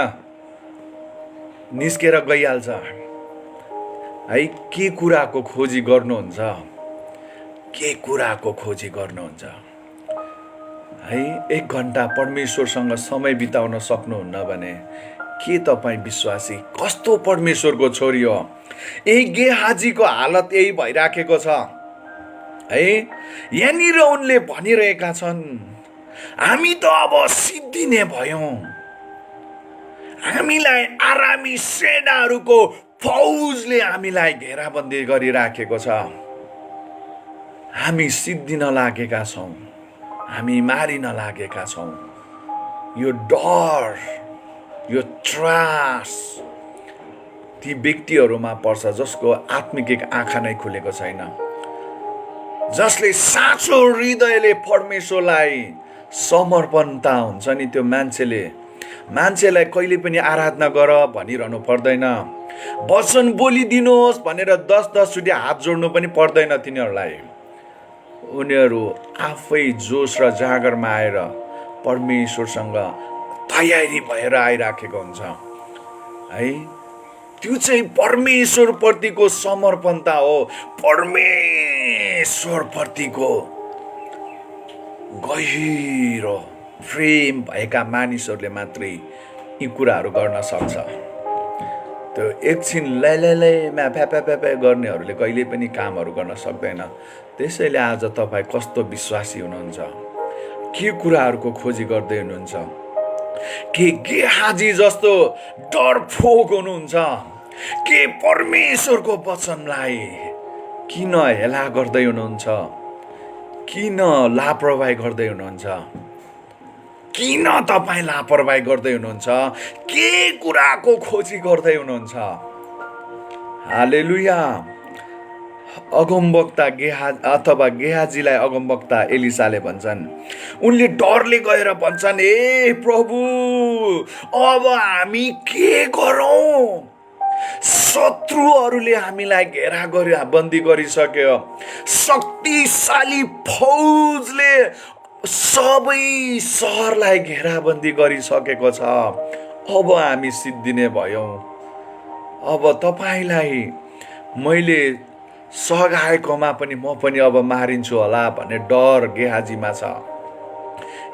निस्केर गइहाल्छ। है, के कुराको खोजी गर्नुहुन्छ, के कुराको खोजी गर्नुहुन्छ है। 1 घण्टा परमेश्वरसँग समय बिताउन सक्नुहुन्न भने के तपाईँ विश्वासी कस्तो परमेश्वरको छोरी हो। यही गेहाजीको हालत यही भइराखेको छ है। यहाँनिर उनले भनिरहेका छन्, हामी त अब सिद्धिने भयौँ, हामीलाई आरामी सेनाहरूको फौजले हामीलाई घेराबन्दी गरिराखेको छ, हामी सिद्धिन लागेका छौँ, हामी मारिन लागेका छौँ। यो डर, यो त्रास ती व्यक्तिहरूमा पर्छ जसको आत्मिक आँखा नै खुलेको छैन, जसले साँचो हृदयले परमेश्वरलाई समर्पणता हुन्छ नि। त्यो मान्छेलाई कहिले पनि आराधना गर भनिरहनु पर्दैन, वचन बोलिदिनुहोस् भनेर 10-10 चोटि हात जोड्नु पनि पर्दैन तिनीहरूलाई। उनीहरू आफै जोस र जागरमा आएर परमेश्वरसँग तयारी भएर आइराखेको हुन्छ है। त्यो चाहिँ परमेश्वरप्रतिको समर्पणता हो। परमेश्वरप्रतिको गहिरो प्रेम भएका मानिसहरूले मात्रै यी कुराहरू गर्न सक्छ। त्यो एकछिन लैलैमा फ्याफ्या गर्नेहरूले कहिले पनि कामहरू गर्न सक्दैन। त्यसैले आज तपाईँ कस्तो विश्वासी हुनुहुन्छ, के कुराहरूको खोजी गर्दै हुनुहुन्छ, के गेहाजी जस्तो डरपोक हुनुहुन्छ, के परमेश्वरको वचनलाई किन हेला गर्दै हुनुहुन्छ, किन लापरवाही गर्दै हुनुहुन्छ, किन तपाईँ लापरवाही गर्दै हुनुहुन्छ, के कुराको खोजी गर्दै हुनुहुन्छ। हालेलुया। अगमवक्ता गेहाजीलाई अगमवक्ता एलिसाले भन्छन्, उनले डरले गएर भन्छन्, ए प्रभु अब हामी के गरौँ, शत्रुहरूले हामीलाई घेरा गरी बन्दी गरिसक्यो, शक्तिशाली फौजले सबै सहरलाई घेराबन्दी गरिसकेको छ, अब हामी सिद्धिने भयौँ। अब तपाईँलाई मैले सघाएकोमा पनि म पनि अब मारिन्छु होला भन्ने डर गेहाजीमा छ।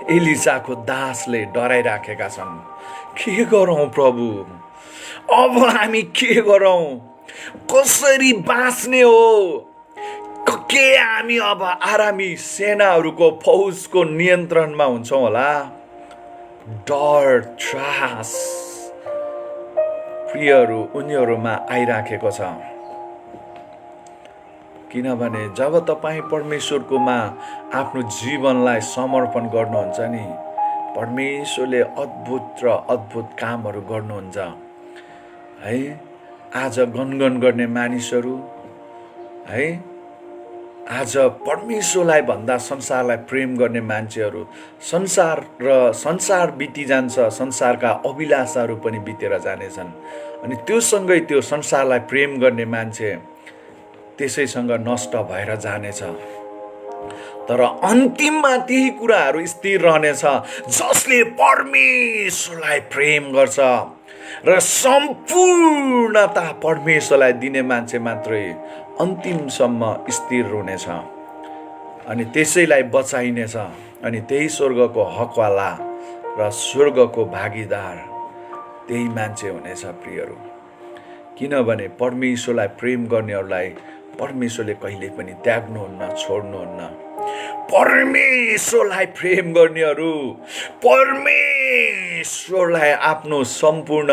एलिसाको दासले डराइराखेका छन्, के गरौँ प्रभु, अब हामी के गरौँ, कसरी बाँच्ने हो? के हामी अब आरामी सेनाहरूको फौजको नियन्त्रणमा हुन्छौँ होला? डर, त्रास प्रियहरू उनीहरूमा आइराखेको छ। किनभने जब तपाईँ परमेश्वरकोमा आफ्नो जीवनलाई समर्पण गर्नुहुन्छ नि, परमेश्वरले अद्भुत र अद्भुत कामहरू गर्नुहुन्छ है। आज गनगन गर्ने मानिसहरू है, आज परमेश्वरलाई भन्दा संसारलाई प्रेम गर्ने मान्छेहरू, संसार बिति जान्छ, संसारका अभिलाषाहरू पनि बितेर जानेछन्। अनि त्योसँगै त्यो संसारलाई प्रेम गर्ने मान्छे त्यसैसँग नष्ट भएर जानेछ। तर अन्तिममा त्यही कुराहरू स्थिर रहनेछ जसले परमेश्वरलाई प्रेम गर्छ र सम्पूर्णता परमेश्वरलाई दिने मान्छे मात्रै अन्तिमसम्म स्थिर हुनेछ अनि त्यसैलाई बचाइनेछ। अनि त्यही स्वर्गको हकवाला र स्वर्गको भागीदार त्यही मान्छे हुनेछ प्रियहरू। किनभने परमेश्वरलाई प्रेम गर्नेहरूलाई परमेश्वरले कहिले पनि त्याग्नुहुन्न, छोड्नुहुन्न। परमेश्वरलाई प्रेम गर्नेहरू परमेश्वरलाई आफ्नो सम्पूर्ण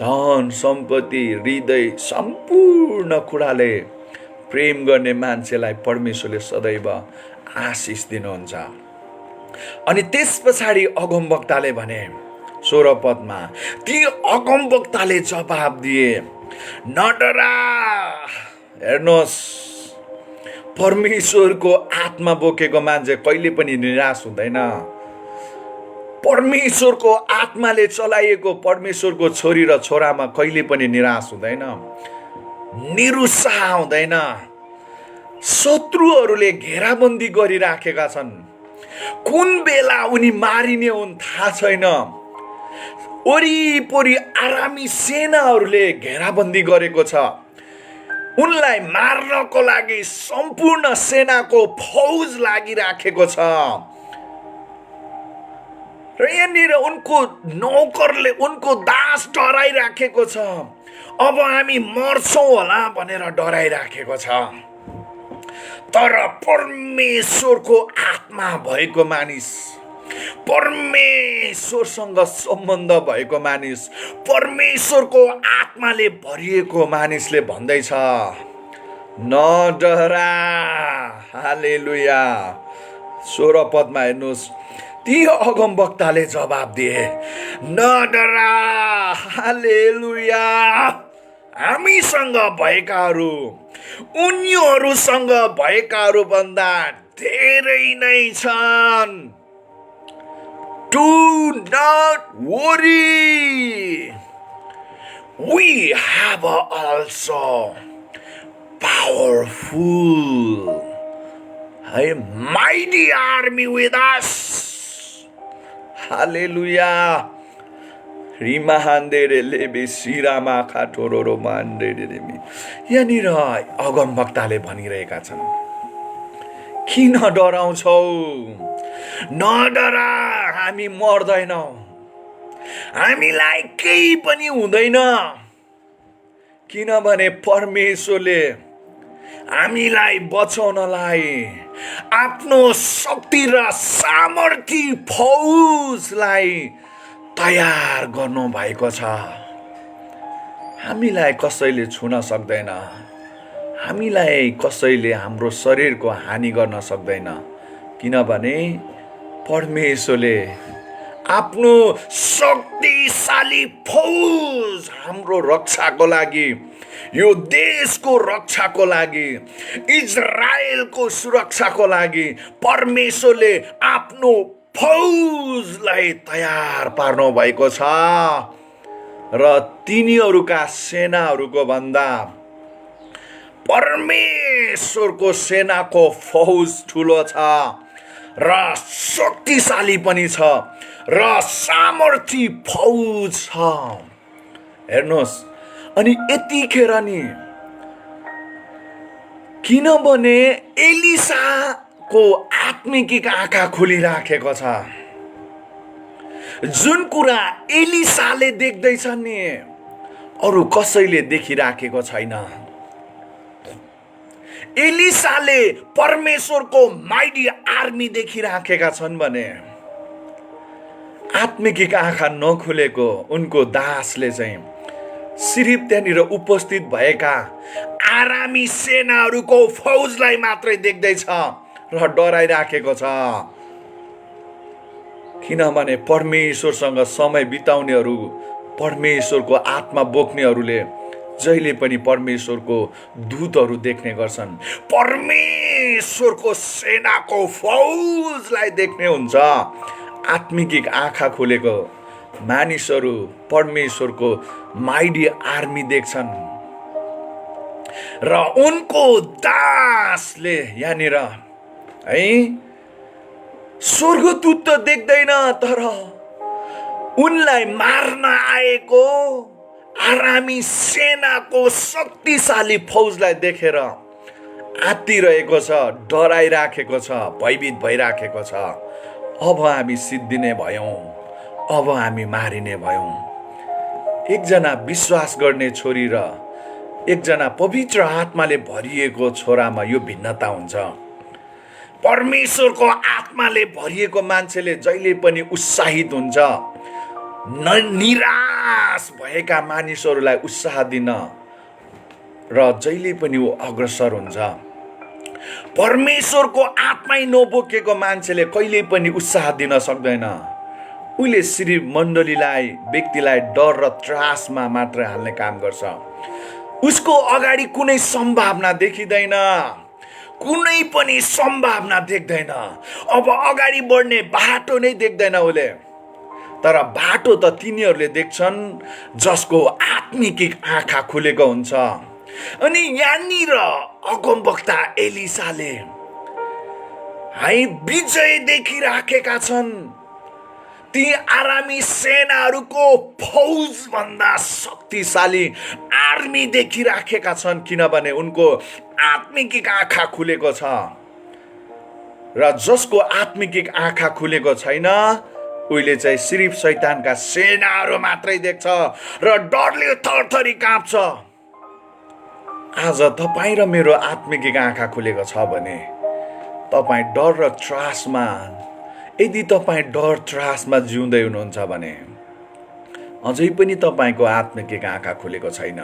धन सम्पत्ति, हृदय, सम्पूर्ण कुराले प्रेम गर्ने मान्छेलाई परमेश्वरले सदैव आशिष दिनुहुन्छ। अनि त्यस पछाडि अगमवक्ताले भने 16 पदमा, ती अगमवक्ताले जवाब दिए, नडरा। हेर्नुहोस्, परमेश्वरको आत्मा बोकेको मान्छे कहिले पनि निराश हुँदैन। परमेश्वरको आत्माले चलाइएको परमेश्वरको छोरी र छोरामा कहिले पनि निराश हुँदैन, निरुत्साह हुँदैन। शत्रुहरूले घेराबन्दी गरिराखेका छन्, कुन बेला उनी मारिने हुन् थाहा छैन। वरिपरि आरामी सेनाहरूले घेराबन्दी गरेको छ, उनलाई मार्नको लागि सम्पूर्ण सेनाको फौज लागिराखेको छ र यहाँनिर उनको नौकरले, उनको दास डराइराखेको छ, अब हामी मर्छौँ होला भनेर डराइराखेको छ। तर परमेश्वरको आत्मा भएको मानिस, परमेश्वरसँग सम्बन्ध भएको मानिस, परमेश्वरको आत्माले भरिएको मानिसले भन्दैछ, नडरा। हालेलुया। 16 पदमा हेर्नुहोस्, ती अगमवक्ताले जवाब दिए, नडरा। हालेलुया। हामीसँग भएकाहरू उनीहरूसँग भएकाहरू भन्दा धेरै नै छन्। Do not worry. We have also powerful, a mighty army with us. Hallelujah. यहाँनिर अगमवक्ताले भनिरहेका छन्, किन डराउँछौ? नडरा, हामी मर्दैनौँ, हामीलाई केही पनि हुँदैन। किनभने परमेश्वरले हामीलाई बचाउनलाई आफ्नो शक्ति र सामर्थी फौजलाई तयार गर्नु भएको छ। हामीलाई कसैले छुन सक्दैन, हामीलाई कसैले हाम्रो शरीरको हानि गर्न सक्दैन। किनभने परमेश्वरले आफ्नो शक्तिशाली फौज हाम्रो रक्षाको लागि, यो देशको रक्षाको लागि, इजरायलको सुरक्षाको लागि परमेश्वरले आफ्नो फौजलाई तयार पार्नु भएको छ र तिनीहरूका सेनाहरूको भन्दा परमेश्वरको सेनाको फौज ठुलो छ र शक्तिशाली पनि छ र सामर्थी फौज छ। हेर्नुहोस्, अनि यतिखेर नि, किनभने एलिसाको आत्मिक आँखा खोलिराखेको छ। जुन कुरा एलिसाले देख्दैछन् नि, अरू कसैले देखिराखेको छैन। एलिसाले परमेश्वरको माइटी आर्मी देखिराखेका छन् भने आत्मिक आँखा नखुलेको उनको दासले चाहिँ सिर्फ त्यहाँनिर उपस्थित भएका आरामी सेनाहरूको फौजलाई मात्रै देख्दैछ र डराइराखेको छ। किनभने परमेश्वरसँग समय बिताउनेहरू, परमेश्वरको आत्मा बोक्नेहरूले जहिले पनि परमेश्वरको दूतहरू देख्ने गर्छन्, परमेश्वरको सेनाको फौजलाई देख्ने हुन्छ। आत्मिक आँखा खुलेको मानिसहरू परमेश्वरको माइटी आर्मी देख्छन् र उनको दासले यहाँनिर है स्वर्गदूत त देख्दैन, तर उनलाई मार्न आएको आरामी सेनाको शक्तिशाली फौजलाई देखेर आत्तिरहेको छ, डराइराखेको छ, भयभीत भइराखेको छ। अब हामी सिद्धिने भयौँ, अब हामी मारिने भयौँ। एकजना विश्वास गर्ने छोरी र एकजना पवित्र आत्माले भरिएको छोरामा यो भिन्नता हुन्छ। परमेश्वरको आत्माले भरिएको मान्छेले जहिले पनि उत्साहित हुन्छ, निराश भएका मानिसहरूलाई उत्साह दिन र जहिले पनि ऊ अग्रसर हुन्छ। परमेश्वरको आत्मै नबोकेको मान्छेले कहिले पनि उत्साह दिन सक्दैन। उसले सिर्फ मण्डलीलाई, व्यक्तिलाई डर र त्रासमा मात्र हाल्ने काम गर्छ। उसको अगाडि कुनै सम्भावना देखिँदैन, कुनै पनि सम्भावना देख्दैन। अब अगाडि बढ्ने बाटो नै देख्दैन उसले। तर बाटो त तिनीहरूले देख्छन् जसको आत्मिक आँखा खुलेको हुन्छ। अनि यहाँनिर अगमवक्ता एलिसाले है विजय देखिराखेका छन्। ती आरामी सेनाहरूको फौज भन्दा शक्तिशाली आर्मी देखिराखेका छन्, किनभने उनको आत्मिक आँखा खुलेको छ। र जसको आत्मिक आँखा खुलेको छैन उहिले चाहिँ सिर्फ शैतानका सेनाहरू मात्रै देख्छ र डरले थरथरी काँप्छ। आज तपाईँ र मेरो आत्मिक आँखा खुलेको छ भने तपाईँ डर र त्रासमा, यदि तपाईँ डर त्रासमा जिउँदै हुनुहुन्छ भने अझै पनि तपाईँको आत्मिक आँखा खुलेको छैन,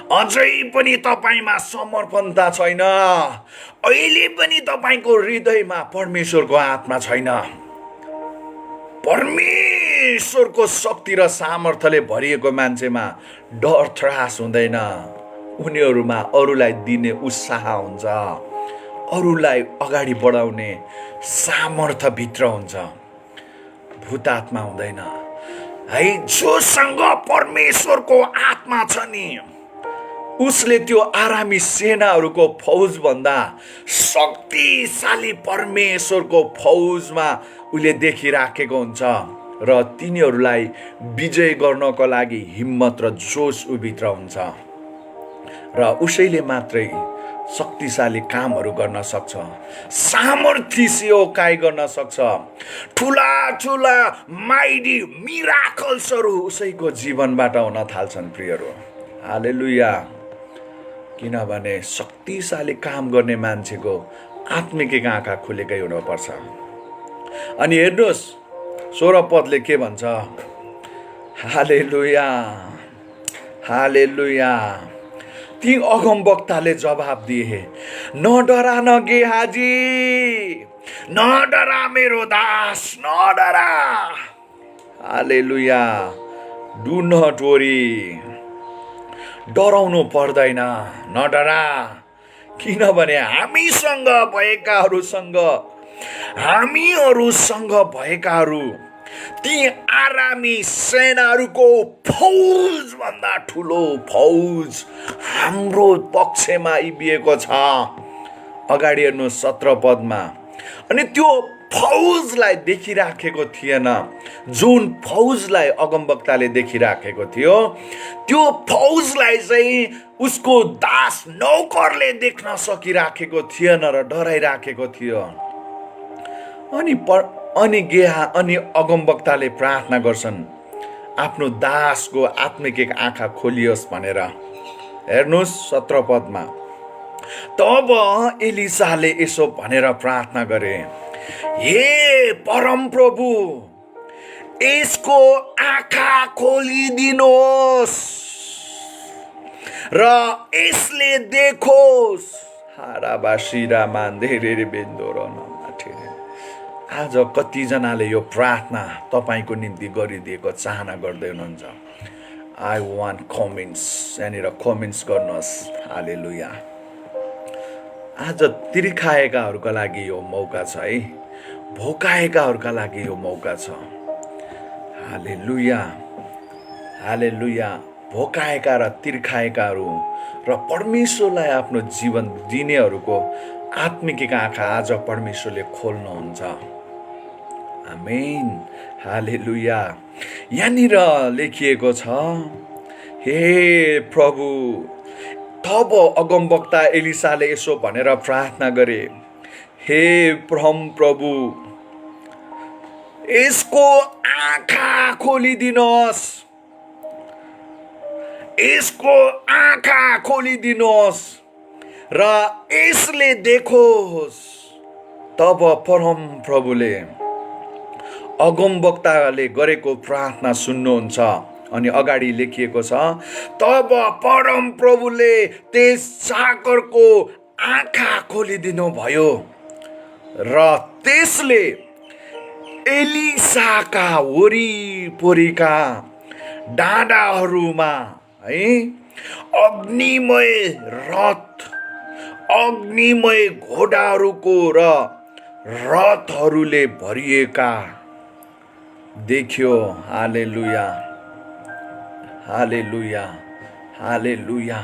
अझै पनि तपाईँमा समर्पणता छैन, अहिले पनि तपाईँको हृदयमा परमेश्वरको आत्मा छैन। परमेश्वरको शक्ति र सामर्थ्यले भरिएको मान्छेमा डर त्रास हुँदैन। उनीहरूमा अरूलाई दिने उत्साह हुन्छ, अरूलाई अगाडि बढाउने सामर्थ्य भित्र हुन्छ, भूतात्मा हुँदैन है। जोसँग परमेश्वरको आत्मा छ नि उसले त्यो आरामी सेनाहरूको फौज भन्दा शक्तिशाली परमेश्वरको फौजमा उसले देखिराखेको हुन्छ र तिनीहरूलाई विजय गर्नको लागि हिम्मत र जोस उभित्र हुन्छ र उसैले मात्रै शक्तिशाली कामहरू गर्न सक्छ, सामर्थ्य सेवाकाई गर्न सक्छ। ठुला ठुला माइटी मिराकल्सहरू उसैको जीवनबाट हुन थाल्छन् प्रियहरू। हालेलुया। किनभने शक्तिशाली काम गर्ने मान्छेको आत्मिक आँखा खुलेकै हुनुपर्छ। अनि हेर्नुहोस् 16 पदले के भन्छ? हालेलुया, हालेलुया। ती अगमवक्ताले जवाब दिए, न डरा न गेहाजी, न डरा मेरो दास, न डरा। हालेलुया। डु नट वरी, डराउनु पर्दैन, न डरा। किनभने हामीसँग भएकाहरू ती आरामी सेनाहरूको फौज भन्दा ठुलो फौज हाम्रो पक्षमा उभिएको छ। अगाडि हेर्नु 17 पदमा। अनि त्यो फौजलाई देखिराखेको थिएन, जुन फौजलाई अगमवक्ताले देखिराखेको थियो त्यो फौजलाई चाहिँ उसको दास नौकरले देख्न सकिराखेको थिएन र डराइराखेको थियो। अनि अगमवक्ताले प्रार्थना गर्छन्, आफ्नो दासको आत्मिक आँखा खोलियोस् भनेर। हेर्नुहोस् 17 पदमा, तब एलिसाले यसो भनेर प्रार्थना गरे, हे परम प्रभु, यसको आँखा खोलिदिनुहोस् र यसले देखोस्। हाराबासिरा मान्देरे बेन्दोर नमाठे। आज कतिजनाले यो प्रार्थना तपाईँको निम्ति गरिदिएको चाहना गर्दै हुनुहुन्छ? आई वान्ट कमेन्ट्स, यहाँनिर कमेन्ट्स गर्नुहोस्। हालेलुया। आज तिर्खाएकाहरूका लागि यो मौका छ है, भोकाएकाहरूका लागि यो मौका छ। हालेलुया, हालेलुया। भोकाएका र तिर्खाएकाहरू र परमेश्वरलाई आफ्नो जीवन दिनेहरूको आत्मिक आँखा आज परमेश्वरले खोल्नुहुन्छ। आमेन, हालेलुया। यहाँनिर लेखिएको छ, हे प्रभु, तब अगमवक्ता एलिसाले यसो भनेर प्रार्थना गरे, हे परम प्रभु, यसको आँखा खोलिदिनुहोस्, यसको आँखा खोलिदिनुहोस् र यसले देखोस्। तब परम प्रभुले अगमवक्ताले गरेको प्रार्थना सुन्नुहुन्छ। अनि अगाडि लेखिएको छ, तब परम प्रभुले त्यस चाकरको आँखा खोलिदिनु भयो र त्यसले एलिसाका वरिपरिका डाँडाहरूमा है अग्निमय रथ, अग्निमय घोडाहरूको र रथहरूले भरिएका देख्यो। हालेलुया, हालेलुया, हालेलुया।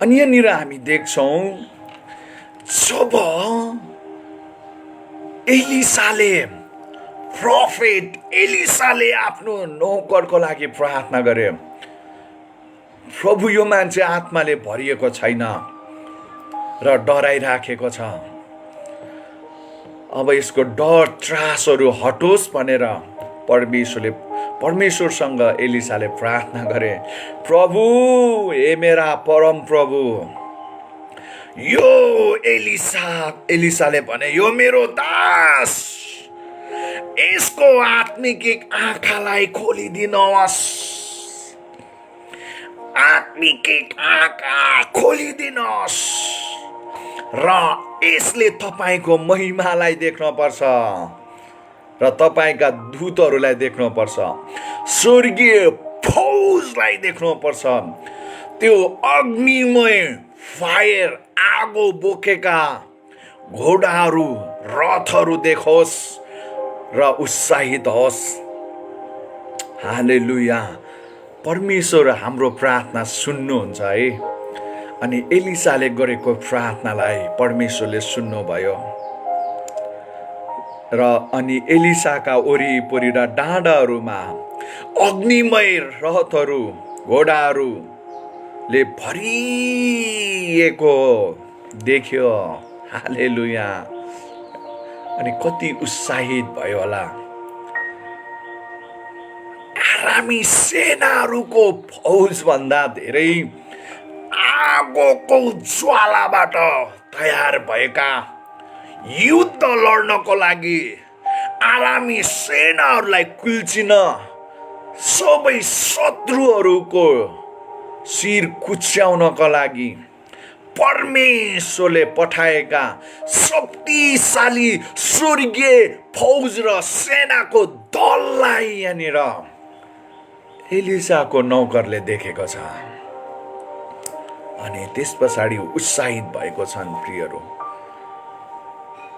अनि यहाँनिर हामी देख्छौँ, जब एलिसाले, प्रोफेट एलिसाले आफ्नो नौकरको लागि प्रार्थना गरे, प्रभु, यो मान्छे आत्माले भरिएको छैन र डराइराखेको छ, अब यसको डर त्रासहरू हटोस् भनेर परमेश्वरसँग एलिसाले प्रार्थना गरे, प्रभु, हे मेरा परम प्रभु, यो एलिसाले भने, यो मेरो दास, यसको आत्मिक आँखालाई खोलिदिनुहोस्, आत्मिक आँखा खोलिदिनुहोस् र यसले तपाईको महिमालाई देख्न पर्छ र तपाईका दूतहरूलाई देख्न पर्छ, स्वर्गीय फौजलाई देख्न पर्छ, त्यो अग्निमय फायर, आगो बोकेका घोडाहरू, रथहरू देखोस् र उत्साहित होस्। हालेलुया। परमेश्वर हाम्रो प्रार्थना सुन्नुहुन्छ है। अनि एलिसाले गरेको प्रार्थनालाई परमेश्वरले सुन्नुभयो र अनि एलिसाका वरिपरि र डाँडाहरूमा अग्निमय रथहरू, घोडाहरूले भरिएको देख्यो। हालेलुया। अनि कति उत्साहित भयो होला। आरामी सेनाहरूको फौजभन्दा धेरै आगोको ज्वालाबाट तयार भएका, युद्ध लड्नको लागि आरामी सेनाहरूलाई कुल्चिन, सबै शत्रुहरूको शिर कुच्याउनका लागि परमेश्वरले पठाएका शक्तिशाली स्वर्गीय फौज र सेनाको दललाई यहाँनिर एलिसाको नौकरले देखेको छ। अनि त्यस पछाडि उत्साहित भएको छन् प्रियहरू।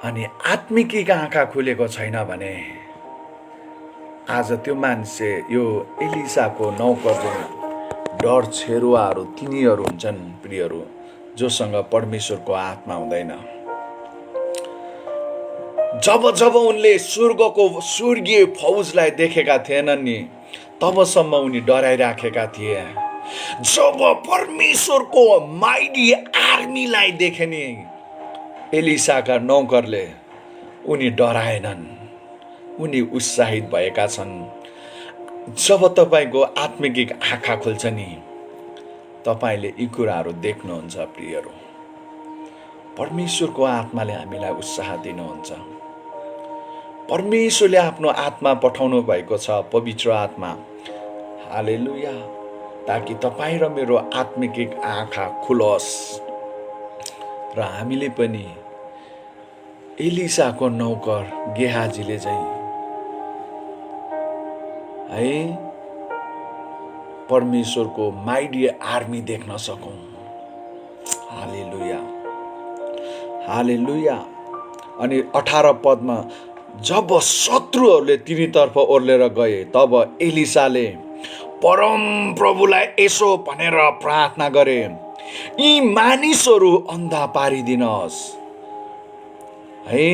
अनि आत्मिक आँखा खुलेको छैन भने आज त्यो मान्छे, यो एलिसाको नौकरको डर छेरुवाहरू तिनीहरू हुन्छन् प्रियहरू, जोसँग परमेश्वरको आत्मा हुँदैन। जब जब उनले स्वर्गको स्वर्गीय फौजलाई देखेका थिएनन् नि, तबसम्म उनी डराइराखेका थिए। जब परमेश्वरको माइटी आर्मीलाई देखे नि एलिसाका नौकरले, उनी डराएनन्, उनी उत्साहित भएका छन्। जब तपाईँको आत्मिक आँखा खुल्छ नि, तपाईँले यी कुराहरू देख्नुहुन्छ। प्रियहरू, परमेश्वरको आत्माले हामीलाई उत्साह दिनुहुन्छ। परमेश्वरले आफ्नो आत्मा पठाउनु भएको छ, पवित्र आत्मा। हालेलुया। ताकि तपाईँ र मेरो आत्मिक आँखा खुलोस् र हामीले पनि एलिसाको नौकर गेहाजीले चाहिँ है परमेश्वरको माइटी आर्मी देख्न सकौं। हालेलुया, हालेलुया। अनि 18 पदमा जब शत्रुहरूले तिनीतर्फ ओर्लेर गए, तब एलिसाले परम प्रभुलाई यसो भनेर प्रार्थना गरे, यी मानिसहरू अन्धा पारिदिनुहोस्। है,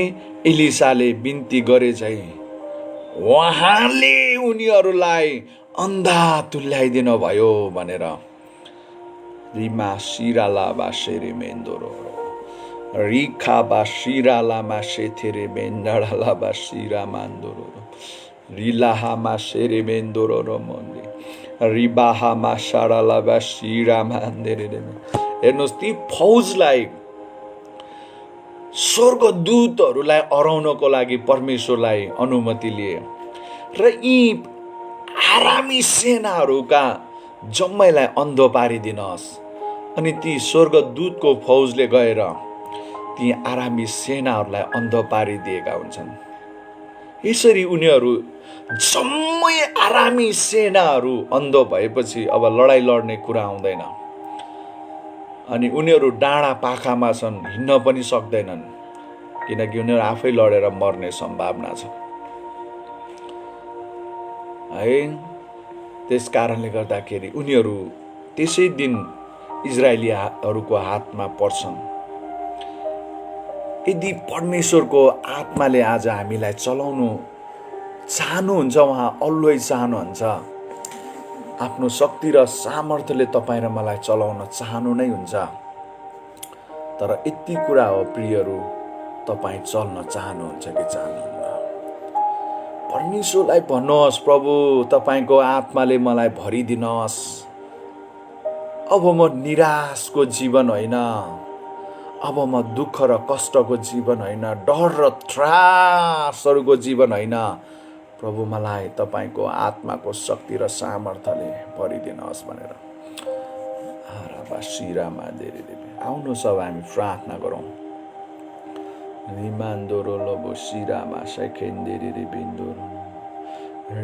एलिसाले बिन्ती गरे चाहिँ उहाँले उनीहरूलाई अन्धा तुल्याइदिनु भयो भनेर। रिमा सिरालाबा सेरे मेन्दोरो रिखाबा सिरालामा सेथेरे मेन्दडालाबा सिरा मान्दोरो रिलाहामा सेरे मेन्दोरो मन्दे रिबाहामा सारालाबा सिरा मान्देरे। हेर्नुहोस्, ती फौजलाई, स्वर्गदूतहरूलाई हराउनको लागि परमेश्वरलाई अनुमति लिए र यी आरामी सेनाहरूका जम्मैलाई अन्धो पारिदिनुहोस्। अनि ती स्वर्गदूतको फौजले गएर ती आरामी सेनाहरूलाई अन्धो पारिदिएका हुन्छन्। यसरी उनीहरू जम्मै आरामी सेनाहरू अन्धो भएपछि अब लडाईँ लड्ने कुरा आउँदैन। अनि उनीहरू डाँडा पाखामा छन्, हिँड्न पनि सक्दैनन्, किनकि उनीहरू आफै लडेर मर्ने सम्भावना छ। है, त्यस कारणले गर्दाखेरि उनीहरू त्यसै दिन इजरायलीहरूको हातमा पर्छन्। यदि परमेश्वरको आत्माले आज हामीलाई चलाउनु चाहनुहुन्छ, उहाँ अलवेज चाहनुहुन्छ, आफ्नो शक्ति र सामर्थ्यले तपाईँ र मलाई चलाउन चाहनु नै हुन्छ। तर यति कुरा हो प्रियहरू, तपाईँ चल्न चाहनुहुन्छ कि चाहनुहुन्न? परमेश्वरलाई भन्नुहोस्, प्रभु तपाईँको आत्माले मलाई भरिदिनुहोस्। अब म निराशको जीवन होइन, अब म दुःख र कष्टको जीवन होइन, डर र त्रासहरूको जीवन होइन। प्रभु मलाई तपाईँको आत्माको शक्ति र सामर्थ्यले भरिदिनुहोस् भनेर। आउनुहोस् अब हामी प्रार्थना गरौँ। रिमान्दोरो लबो सिरामा सैखेन्देरी बिन्दोरो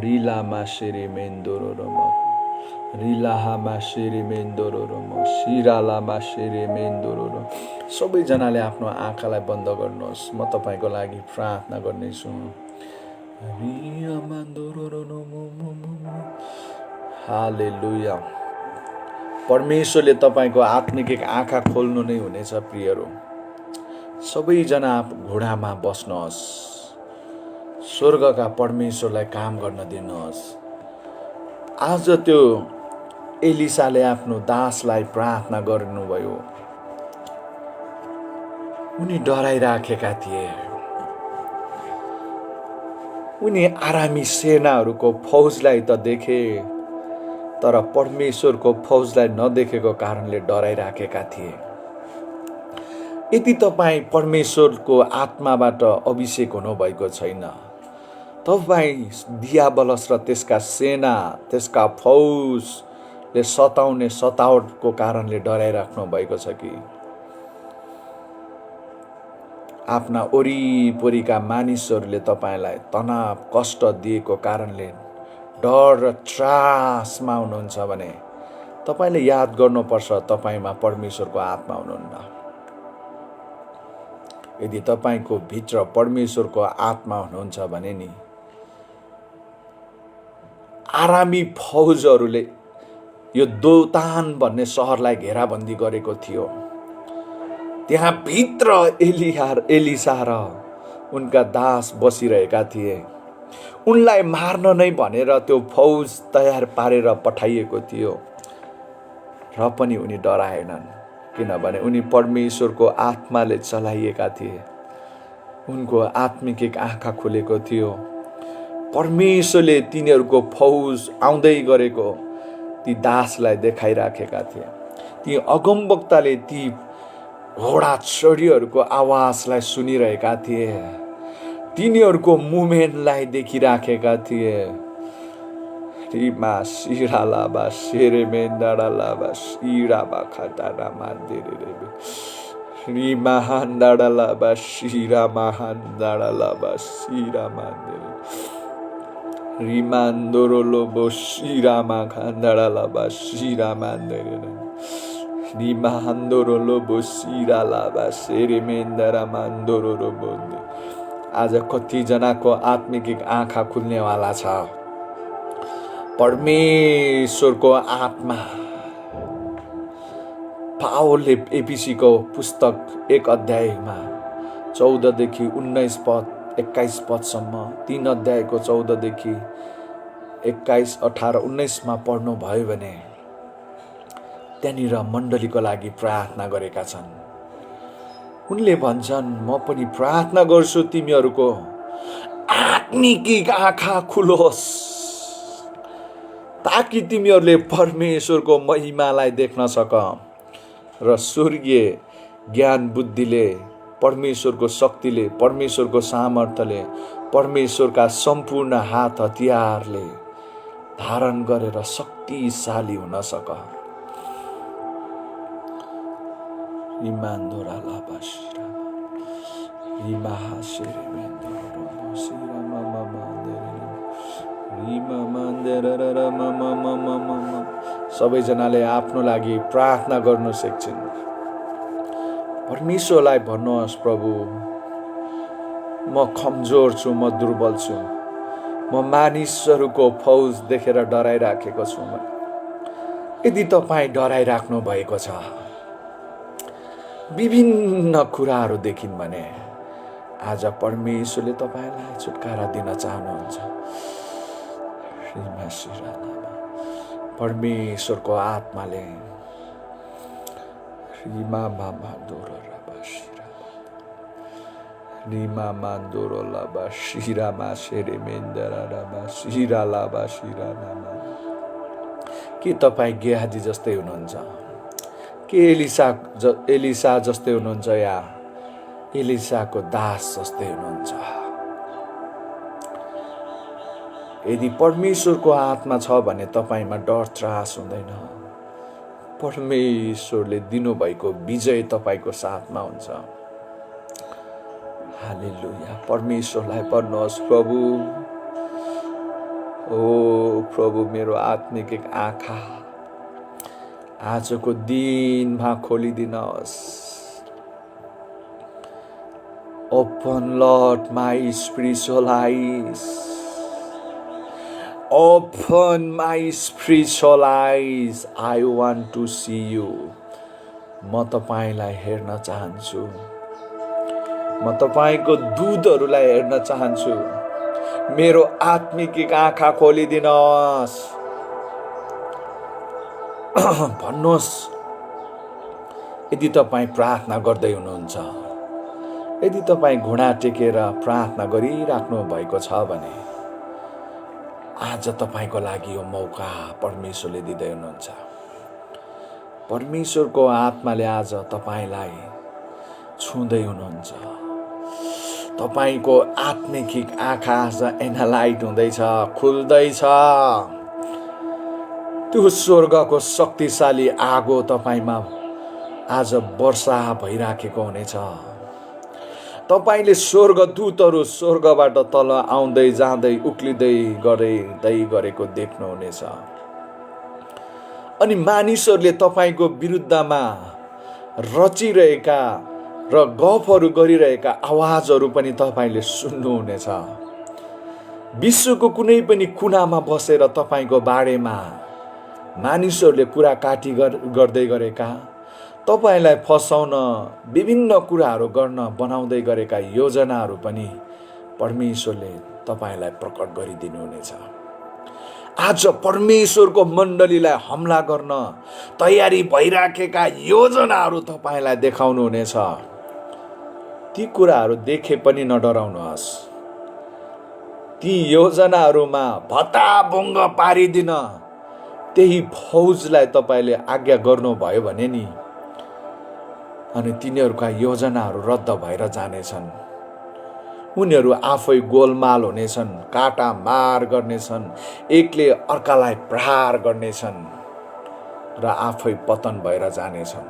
रिलामा सेरे मेन्दोरो रम रिलाहामा सेरे मेन्दोरो रम सिरालामा सेरे मेन्दोरो रम। सबैजनाले आफ्नो आँखालाई बन्द गर्नुहोस्, म तपाईँको लागि प्रार्थना गर्नेछु। हालेलुया। परमेश्वरले तपाईँको आत्मिक आँखा खोल्नु नै हुनेछ। प्रियहरू, सबैजना घोडामा बस्नुहोस्, स्वर्गका परमेश्वरलाई काम गर्न दिनुहोस्। आज त्यो एलिसाले आफ्नो दासलाई प्रार्थना गर्नुभयो। उनी डराइराखेका थिए। उनी आरामी सेनाहरूको फौजलाई त देखे, तर परमेश्वरको फौजलाई नदेखेको कारणले डराइराखेका थिए। यदि तपाईँ परमेश्वरको आत्माबाट अभिषेक हुनुभएको छैन, तपाईँ दियाबलस र त्यसका सेना, त्यसका फौजले सताउने सतावटको कारणले डराइराख्नु भएको छ कि आफ्ना वरिपरिका मानिसहरूले तपाईँलाई तनाव कष्ट दिएको कारणले डर र त्रासमा हुनुहुन्छ भने तपाईँले याद गर्नुपर्छ, तपाईँमा परमेश्वरको आत्मा हुनुहुन्न। यदि तपाईँको भित्र परमेश्वरको आत्मा हुनुहुन्छ भने नि आरामी फौजहरूले यो दोतान भन्ने सहरलाई घेराबन्दी गरेको थियो। त्यहाँ भित्र एलिसा र उनका दास बसिरहेका थिए। उनलाई मार्न नै भनेर त्यो फौज तयार पारेर पठाइएको थियो, र पनि उनी डराएनन्, किनभने उनी परमेश्वरको आत्माले चलाइएका थिए। उनको आत्मिक आँखा खुलेको थियो। परमेश्वरले तिनीहरूको फौज आउँदै गरेको ती दासलाई देखाइराखेका थिए। ती अगमवक्ताले ती घोडा चढीहरूको आवाजलाई सुनिरहेका थिए, तिनीहरूको मुभमेन्टलाई देखिराखेका थिए। रिमा सिरा लाबा सेरे मेन्डाडा लाबा सिरा बाखाटारा मान्दिरे रिमा हान्डाडा लाबा सिरा माहान्डाडा लाबा सिरा मान्दिरे रिमान्दोरो लोबो सिरा माखान्डाडा लाबा सिरा मान्दिरे रिमान्दोरो लोबो सिरा लाबा सेरे मेन्डारा मान्दोरो लोबो। आज कतिजनाको आत्मिक आँखा खुल्नेवाला छ। परमेश्वरको आत्मा पावलले एफिसीको पुस्तक 1 अध्यायमा 14 देखि 19 पद 21 पदसम्म 3 अध्यायको 14 देखि 21, 18, 19 मा पढ्नु भयो भने त्यहाँनिर मण्डलीको लागि प्रार्थना गरेका छन्। उनले भन्छन्, म पनि प्रार्थना गर्छु तिमीहरूको आत्मिक आँखा खुलोस् ताकि तिमीहरूले परमेश्वरको महिमालाई देख्न सक र स्वर्गीय ज्ञान बुद्धिले, परमेश्वरको शक्तिले, परमेश्वरको सामर्थ्यले, परमेश्वरका सम्पूर्ण हात हतियारले धारण गरेर शक्तिशाली हुन सक। सबैजनाले आफ्नो लागि प्रार्थना गर्नु सिक्छन्। परमेश्वरलाई भन्नुहोस्, प्रभु म कमजोर छु, म दुर्बल छु, म मानिसहरूको फौज देखेर डराइराखेको छु। यदि तपाईँ डराइराख्नु भएको छ विभिन्न कुराहरू देखिन् भने आज परमेश्वरले तपाईलाई छुटकारा दिन चाहनुहुन्छ। परमेश्वरको आत्माले के तपाईँ गेहाजी जस्तै हुनुहुन्छ? के एलिसा जस्तै हुनुहुन्छ या एलिसाको दास जस्तै हुनुहुन्छ? यदि परमेश्वरको आत्मा छ भने तपाईमा डर त्रास हुँदैन। परमेश्वरले दिनुभएको विजय तपाईको साथमा हुन्छ। हालेलुया। परमेश्वरलाई भन्नुहोस्, प्रभु ओ प्रभु मेरो आत्मिक आँखा आजको दिनमा खोलिदिनुहोस्। Open, Lord, my spiritual eyes. Open my spiritual eyes. I want to see you. म तपाईलाई हेर्न चाहन्छु। म तपाईको दूतहरूलाई हेर्न चाहन्छु। मेरो आत्मिक आँखा खोलिदिनुहोस्। भन्नुहोस्, यदि तपाईँ प्रार्थना गर्दै हुनुहुन्छ, यदि तपाईँ घुँडा टेकेर प्रार्थना गरिराख्नु भएको छ भने आज तपाईको लागि यो मौका परमेश्वरले दिँदै हुनुहुन्छ। परमेश्वरको आत्माले आज तपाईलाई छुँदै हुनुहुन्छ। तपाईको आत्मिक आँखा आज एनालाइट हुँदैछ, खुल्दैछ। त्यो स्वर्गको शक्तिशाली आगो तपाईमा आज वर्षा भइराखेको हुनेछ। तपाईले स्वर्गदूतहरू स्वर्गबाट तल आउँदै जाँदै उक्लिँदै गरेको देख्नुहुनेछ। अनि मानिसहरूले तपाईको विरुद्धमा रचिरहेका र गफहरू गरिरहेका आवाजहरू पनि तपाईले सुन्नुहुनेछ। विश्वको कुनै पनि कुनामा बसेर तपाईको बारेमा मानिसहरूले कुरा काटी गर्दै गरेका, तपाईलाई फसाउन विभिन्न कुराहरू गर्न बनाउँदै गरेका योजनाहरू पनि परमेश्वरले तपाईलाई प्रकट गरिदिनुहुनेछ। आज परमेश्वरको मण्डलीलाई हमला गर्न तयारी भइराखेका योजनाहरू तपाईलाई देखाउनुहुनेछ। ती कुराहरू देखे पनि नडराउनुहोस्। ती योजनाहरूमा भत्ताभुङ्ग पारिदिन त्यही फौजलाई तपाईँले आज्ञा गर्नुभयो भने नि, अनि तिनीहरूका योजनाहरू रद्द भएर जानेछन्। उनीहरू आफै गोलमाल हुनेछन्, काटामार गर्नेछन्, एकले अर्कालाई प्रहार गर्नेछन् र आफै पतन भएर जानेछन्।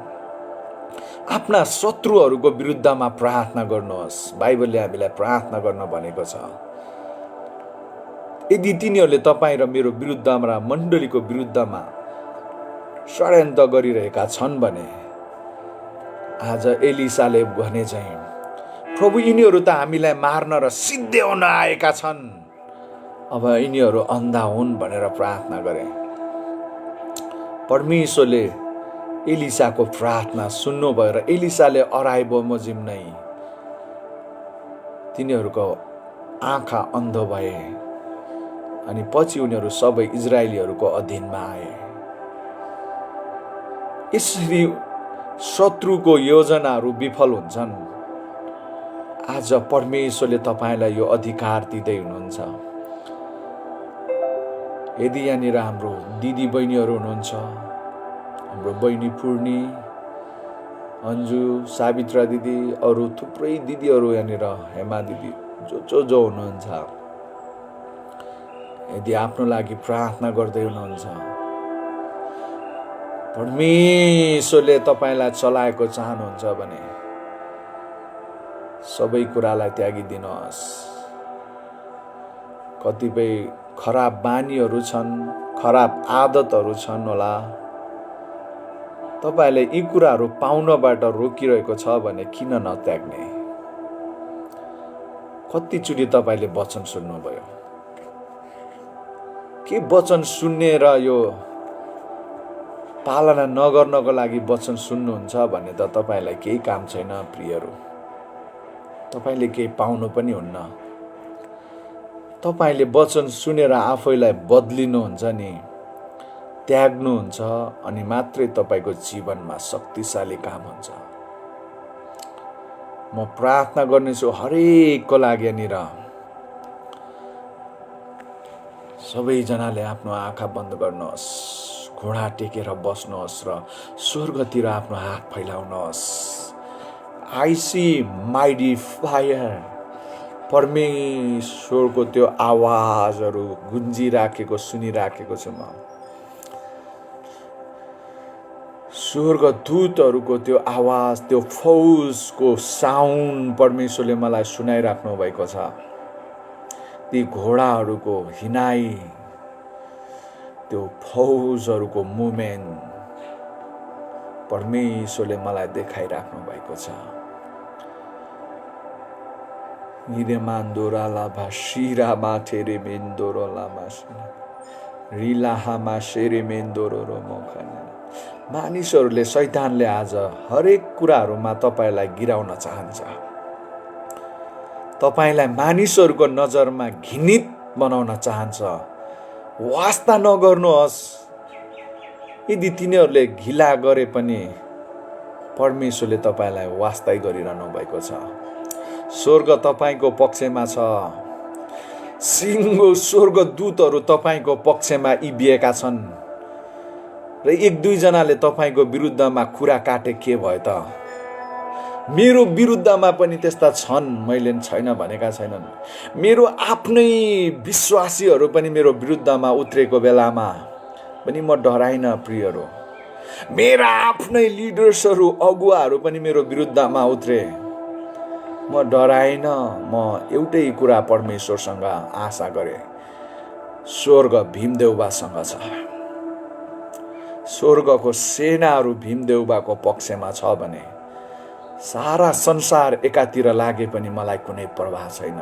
आफ्ना शत्रुहरूको विरुद्धमा प्रार्थना गर्नुहोस्। बाइबलले हामीलाई प्रार्थना गर्न भनेको छ। यदि तिनीहरूले तपाईँ र मेरो विरुद्धमा र मण्डलीको विरुद्धमा षड्यन्त्र गरिरहेका छन् भने आज एलिसाले भने चाहिँ, प्रभु यिनीहरू त हामीलाई मार्न र सिद्ध्याउन आएका छन्, अब यिनीहरू अन्धा हुन् भनेर प्रार्थना गरे। परमेश्वरले एलिसाको प्रार्थना सुन्नुभयो र एलिसाले अराए बमोजिम नै तिनीहरूको आँखा अन्धो भए अनि पछि उनीहरू सबै इजरायलीहरूको अधीनमा आए। यसरी शत्रुको योजनाहरू विफल हुन्छन्। आज परमेश्वरले तपाईँलाई यो अधिकार दिँदै हुनुहुन्छ। यदि यहाँनिर हाम्रो दिदी बहिनीहरू हुनुहुन्छ, हाम्रो बहिनी पूर्णी, अन्जु, सावित्रा दिदी, अरू थुप्रै दिदीहरू यहाँनिर, हेमा दिदी, जो हुनुहुन्छ, यदि आफ्नो लागि प्रार्थना गर्दै हुनुहुन्छ, परमेश्वरले तपाईँलाई चलाएको चाहनुहुन्छ भने सबै कुरालाई त्यागिदिनुहोस्। कतिपय खराब बानीहरू छन्, खराब आदतहरू छन् होला, तपाईँले यी कुराहरू पाउनबाट रोकिरहेको छ भने किन नत्याग्ने? कतिचोटि तपाईँले वचन सुन्नुभयो? के वचन सुन्ने र यो पालना नगर्नको लागि वचन सुन्नुहुन्छ भने त तपाईँलाई केही काम छैन प्रियहरू। तपाईँले केही पाउनु पनि हुन्न। तपाईँले वचन सुनेर आफैलाई बदलिनुहुन्छ नि, त्याग्नुहुन्छ, अनि मात्रै तपाईँको जीवनमा शक्तिशाली काम हुन्छ। म प्रार्थना गर्नेछु हरेकको लागि। यहाँनिर सबैजनाले आफ्नो आँखा बन्द गर्नुहोस्, घुँडा टेकेर बस्नुहोस् र स्वर्गतिर आफ्नो हात फैलाउनुहोस्। I see mighty fire. परमेश्वरको त्यो आवाजहरू गुन्जिराखेको सुनिराखेको छु म। स्वर्गदूतहरूको त्यो आवाज, त्यो फौजको साउन्ड परमेश्वरले मलाई सुनाइराख्नु भएको छ। ती घोडाहरूको हिनाइ, त्यो फौजहरूको मुभमेन्ट परमेश्वरले मलाई देखाइराख्नु भएको छ। निरेमान्दोरा लाभा शिरा माथेरे मेन्दोरो लामा रिलाहामा शेरे मेन्दोरो मोखना। मानिसहरूले, शैतानले आज हरेक कुराहरूमा तपाईँलाई गिराउन चाहन्छ। तपाईँलाई मानिसहरूको नजरमा घृणित बनाउन चाहन्छ। वास्ता नगर्नुहोस्। यदि तिनीहरूले घिला गरे पनि परमेश्वरले तपाईँलाई वास्तै गरिरहनु भएको छ। स्वर्ग तपाईँको पक्षमा छ। सिङ्गो स्वर्गदूतहरू तपाईँको पक्षमा इभिएका छन् र एक दुईजनाले तपाईँको विरुद्धमा कुरा काटे के भयो त? मेरो विरुद्धमा पनि त्यस्ता छन्, मैले छैन भनेका छैनन्। मेरो आफ्नै विश्वासीहरू पनि मेरो विरुद्धमा उत्रेको बेलामा पनि म डराइन प्रियहरू। मेरा आफ्नै लिडर्सहरू, अगुवाहरू पनि मेरो विरुद्धमा उत्रे, म डराइन। म एउटै कुरा परमेश्वरसँग आशा गरे, स्वर्ग भीमदेउबासँग छ। स्वर्गको सेनाहरू भीमदेउबाको पक्षमा छ भने सारा संसार एकातिर लागे पनि मलाई कुनै प्रभाव छैन।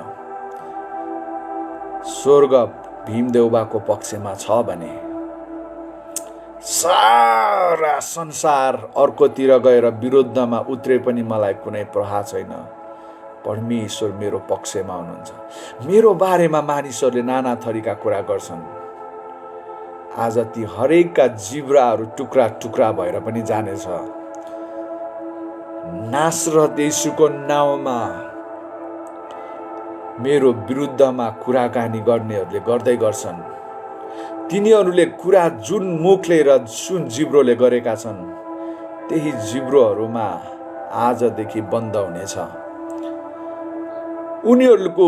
स्वर्ग भीमदेउबाको पक्षमा छ भने सारा संसार अर्कोतिर गएर विरुद्धमा उत्रे पनि मलाई कुनै प्रभाव छैन। परमेश्वर मेरो पक्षमा हुनुहुन्छ। मेरो बारेमा मानिसहरूले नाना थरीका कुरा गर्छन्। आज ती हरेकका जिब्राहरू टुक्रा टुक्रा भएर पनि जानेछ। नासरत येशूको नाउँमा मेरो विरुद्धमा कुराकानी गर्नेहरूले गर्दै गर्छन्। तिनीहरूले कुरा जुन मुखले र जुन जिब्रोले गरेका छन् त्यही जिब्रोहरूमा आजदेखि बन्द हुनेछ। उनीहरूको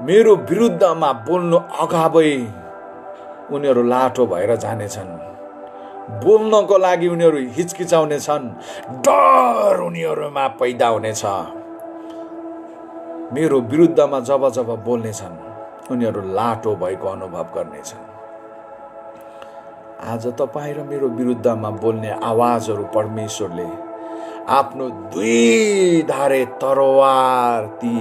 मेरो विरुद्धमा बोल्नु अगावै उनीहरू लाटो भएर जानेछन्। बोल्नको लागि उनीहरू हिचकिचाउनेछन्, डर उनीहरूमा पैदा हुनेछ। मेरो विरुद्धमा जब जब बोल्नेछन् उनीहरू लाटो भएको अनुभव गर्नेछन्। आज तपाईँ र मेरो विरुद्धमा बोल्ने आवाजहरू परमेश्वरले आफ्नो दुई धारे तरवार ती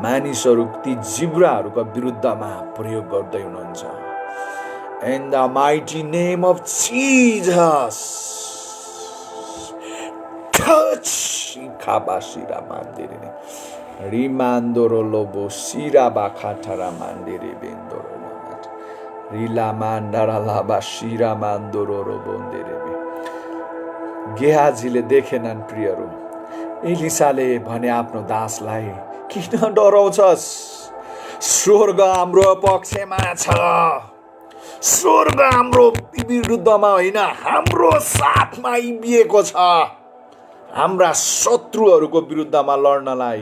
मानिसहरू, ती जिब्राहरूका विरुद्धमा प्रयोग गर्दै हुनुहुन्छ। In the mighty name of Jesus, touch Kabashira Mandiri Rimandoro Lobo Sira Bakatara Mandiri Bindoro Rila Mandara Laba Shira Mandoro Robonderebi गेहाजीले देखेनन् प्रियहरू। एलिसाले भने आफ्नो दासलाई, किन डराउँछस्? स्वर्ग हाम्रो पक्षमा छ। स्वर्ग हाम्रो विरुद्धमा होइन, हाम्रो साथमा उभिएको छ। हाम्रा शत्रुहरूको विरुद्धमा लड्नलाई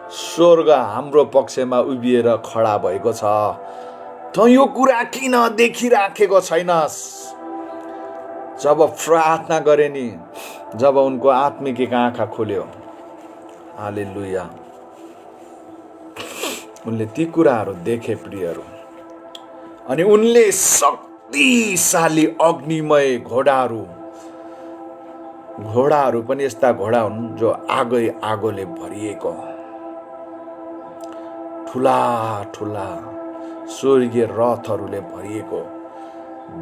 स्वर्ग हाम्रो पक्षमा उभिएर खडा भएको छ। त यो कुरा किन देखिराखेको छैनस्? जब प्रार्थना गरे नि, जब उनको आत्मिक आँखा खोल्यो, हालेलुया, उनले ती कुराहरू देखे प्रियहरू। अनि उनले शक्तिशाली अग्निमय घोडाहरू पनि यस्ता घोडा हुन् जो आगोले भरिएको, ठुला ठुला स्वर्गीय रथहरूले भरिएको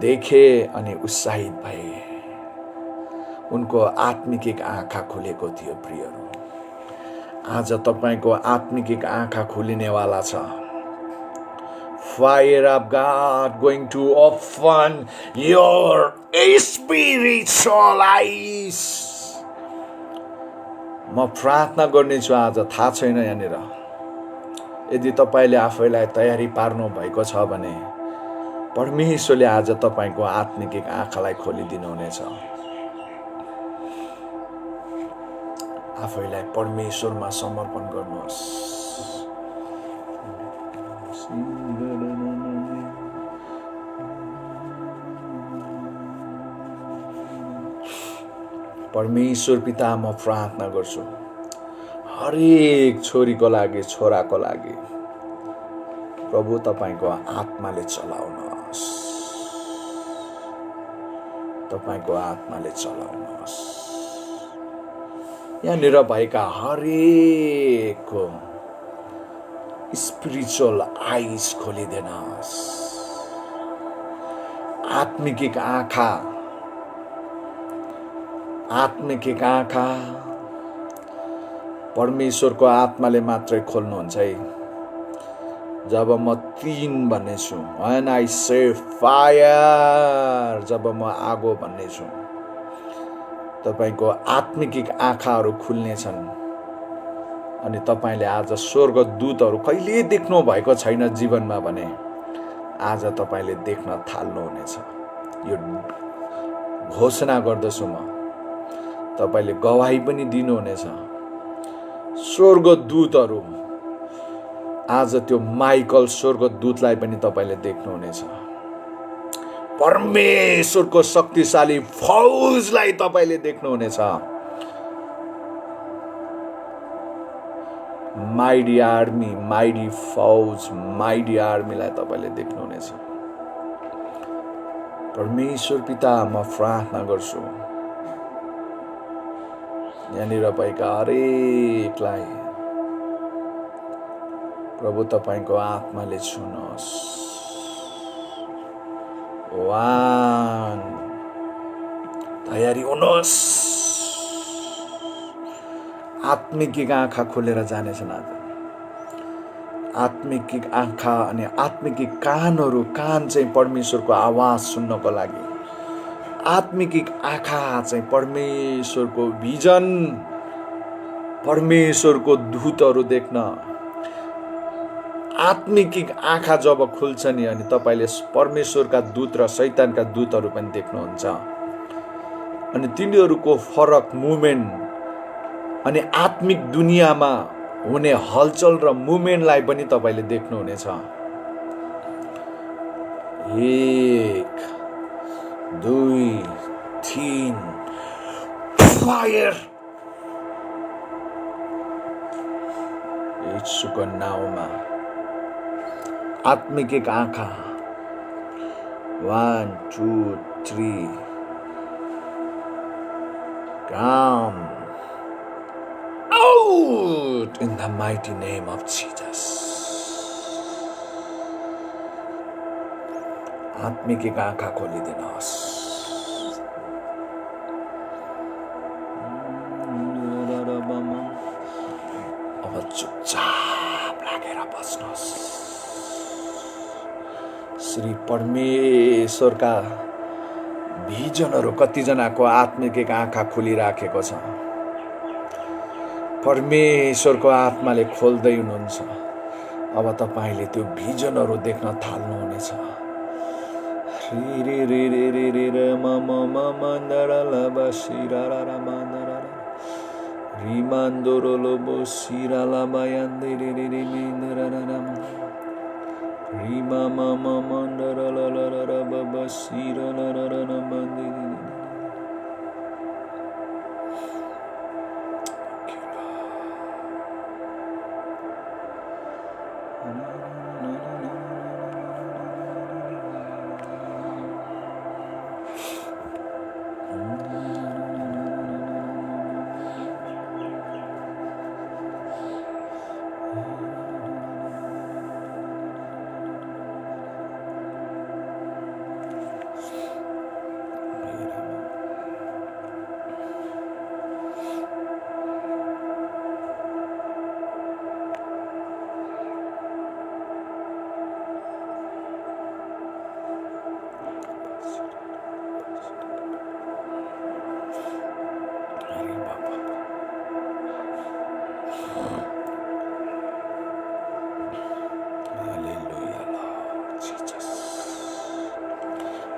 देखे अनि उत्साहित भए। उनको आत्मिक आँखा खुलेको थियो प्रियहरू। आज तपाईको आत्मिक आँखा खुलिनेवाला छ। Fire of God going to open your spiritual eyes. म प्रार्थना गर्नेछु आज, थाहा छैन यहाँनिर, यदि तपाईले आफैलाई तयारी पार्नु भएको छ भने परमेश्वरले आज तपाईको आत्मिक आँखालाई खोलिदिनु हुनेछ। आफैलाई परमेश्वरमा समर्पण गर्नुहोस्। परमेश्वर पिता, म प्रार्थना गर्छु हरेक छोरीको लागि, छोराको लागि प्रभु तपाईको आत्माले चलाउनुहोस्, तपाईको आत्माले चलाउनुहोस्। यहाँनिर भएका हरेकको स्पिरिचुअल आइज खोलिदिनुहोस्। आत्मिक आँखा परमेश्वरको आत्माले मात्रै खोल्नुहुन्छ है। जब म 3 भन्नेछु, when I say fire, जब म आगो भन्नेछु, तपाईको आत्मिक आँखाहरू खुल्नेछन्। अनि तपाईले आज स्वर्गदूतहरू कहिले देख्नु भएको छैन जीवनमा भने आज तपाईले देख्न थाल्नुहुनेछ। यो घोषणा गर्दछु म, तपाईले गवाही पनि दिनुहुनेछ। स्वर्गदूतहरू आज त्यो माइकल स्वर्गदूतलाई पनि तपाईले देख्नुहुनेछ। परमेश्वरको शक्तिशाली फौजलाई तपाईले देख्नुहुनेछ। माइटी आर्मी, माइटी फौज, माइटी आर्मीलाई तपाईले देख्नुहुनेछ। परमेश्वर पिता, म प्रार्थना गर्छु यहाँनिर भएका हरेकलाई प्रभु तपाईको आत्माले छुनुहोस्। 1 तयारी हुनुहोस्। आत्मिक आँखा खोलेर जानेछन् आज। आत्मिक आँखा अनि आत्मिक कानहरू, कान चाहिँ परमेश्वरको आवाज सुन्नको लागि, आत्मिक आँखा चाहिँ परमेश्वरको भिजन, परमेश्वरको दूतहरू देख्न, आत्मिक आँखा जब खुल्छ नि अनि तपाईँले परमेश्वरका दूत र शैतानका दूतहरू पनि देख्नुहुन्छ। अनि तिनीहरूको फरक मुभमेन्ट अनि आत्मिक दुनियाँमा हुने हलचल र मुभमेन्टलाई पनि तपाईँले देख्नुहुनेछ। 1 2 3 फायर येशूको नाउँमा आत्मिक एक आँखा 1 2 3 come out in the mighty name of Jesus। आत्मिक एक आँखा खोलिदिनुहोस्। अब चुपचाप लागेर बस्नुहोस्। श्री परमेश्वरका भिजनहरू कतिजनाको आत्मिक एक आँखा खोलिराखेको छ। परमेश्वरको आत्माले खोल्दै हुनुहुन्छ। अब तपाईँले त्यो भिजनहरू देख्न थाल्नुहुनेछ।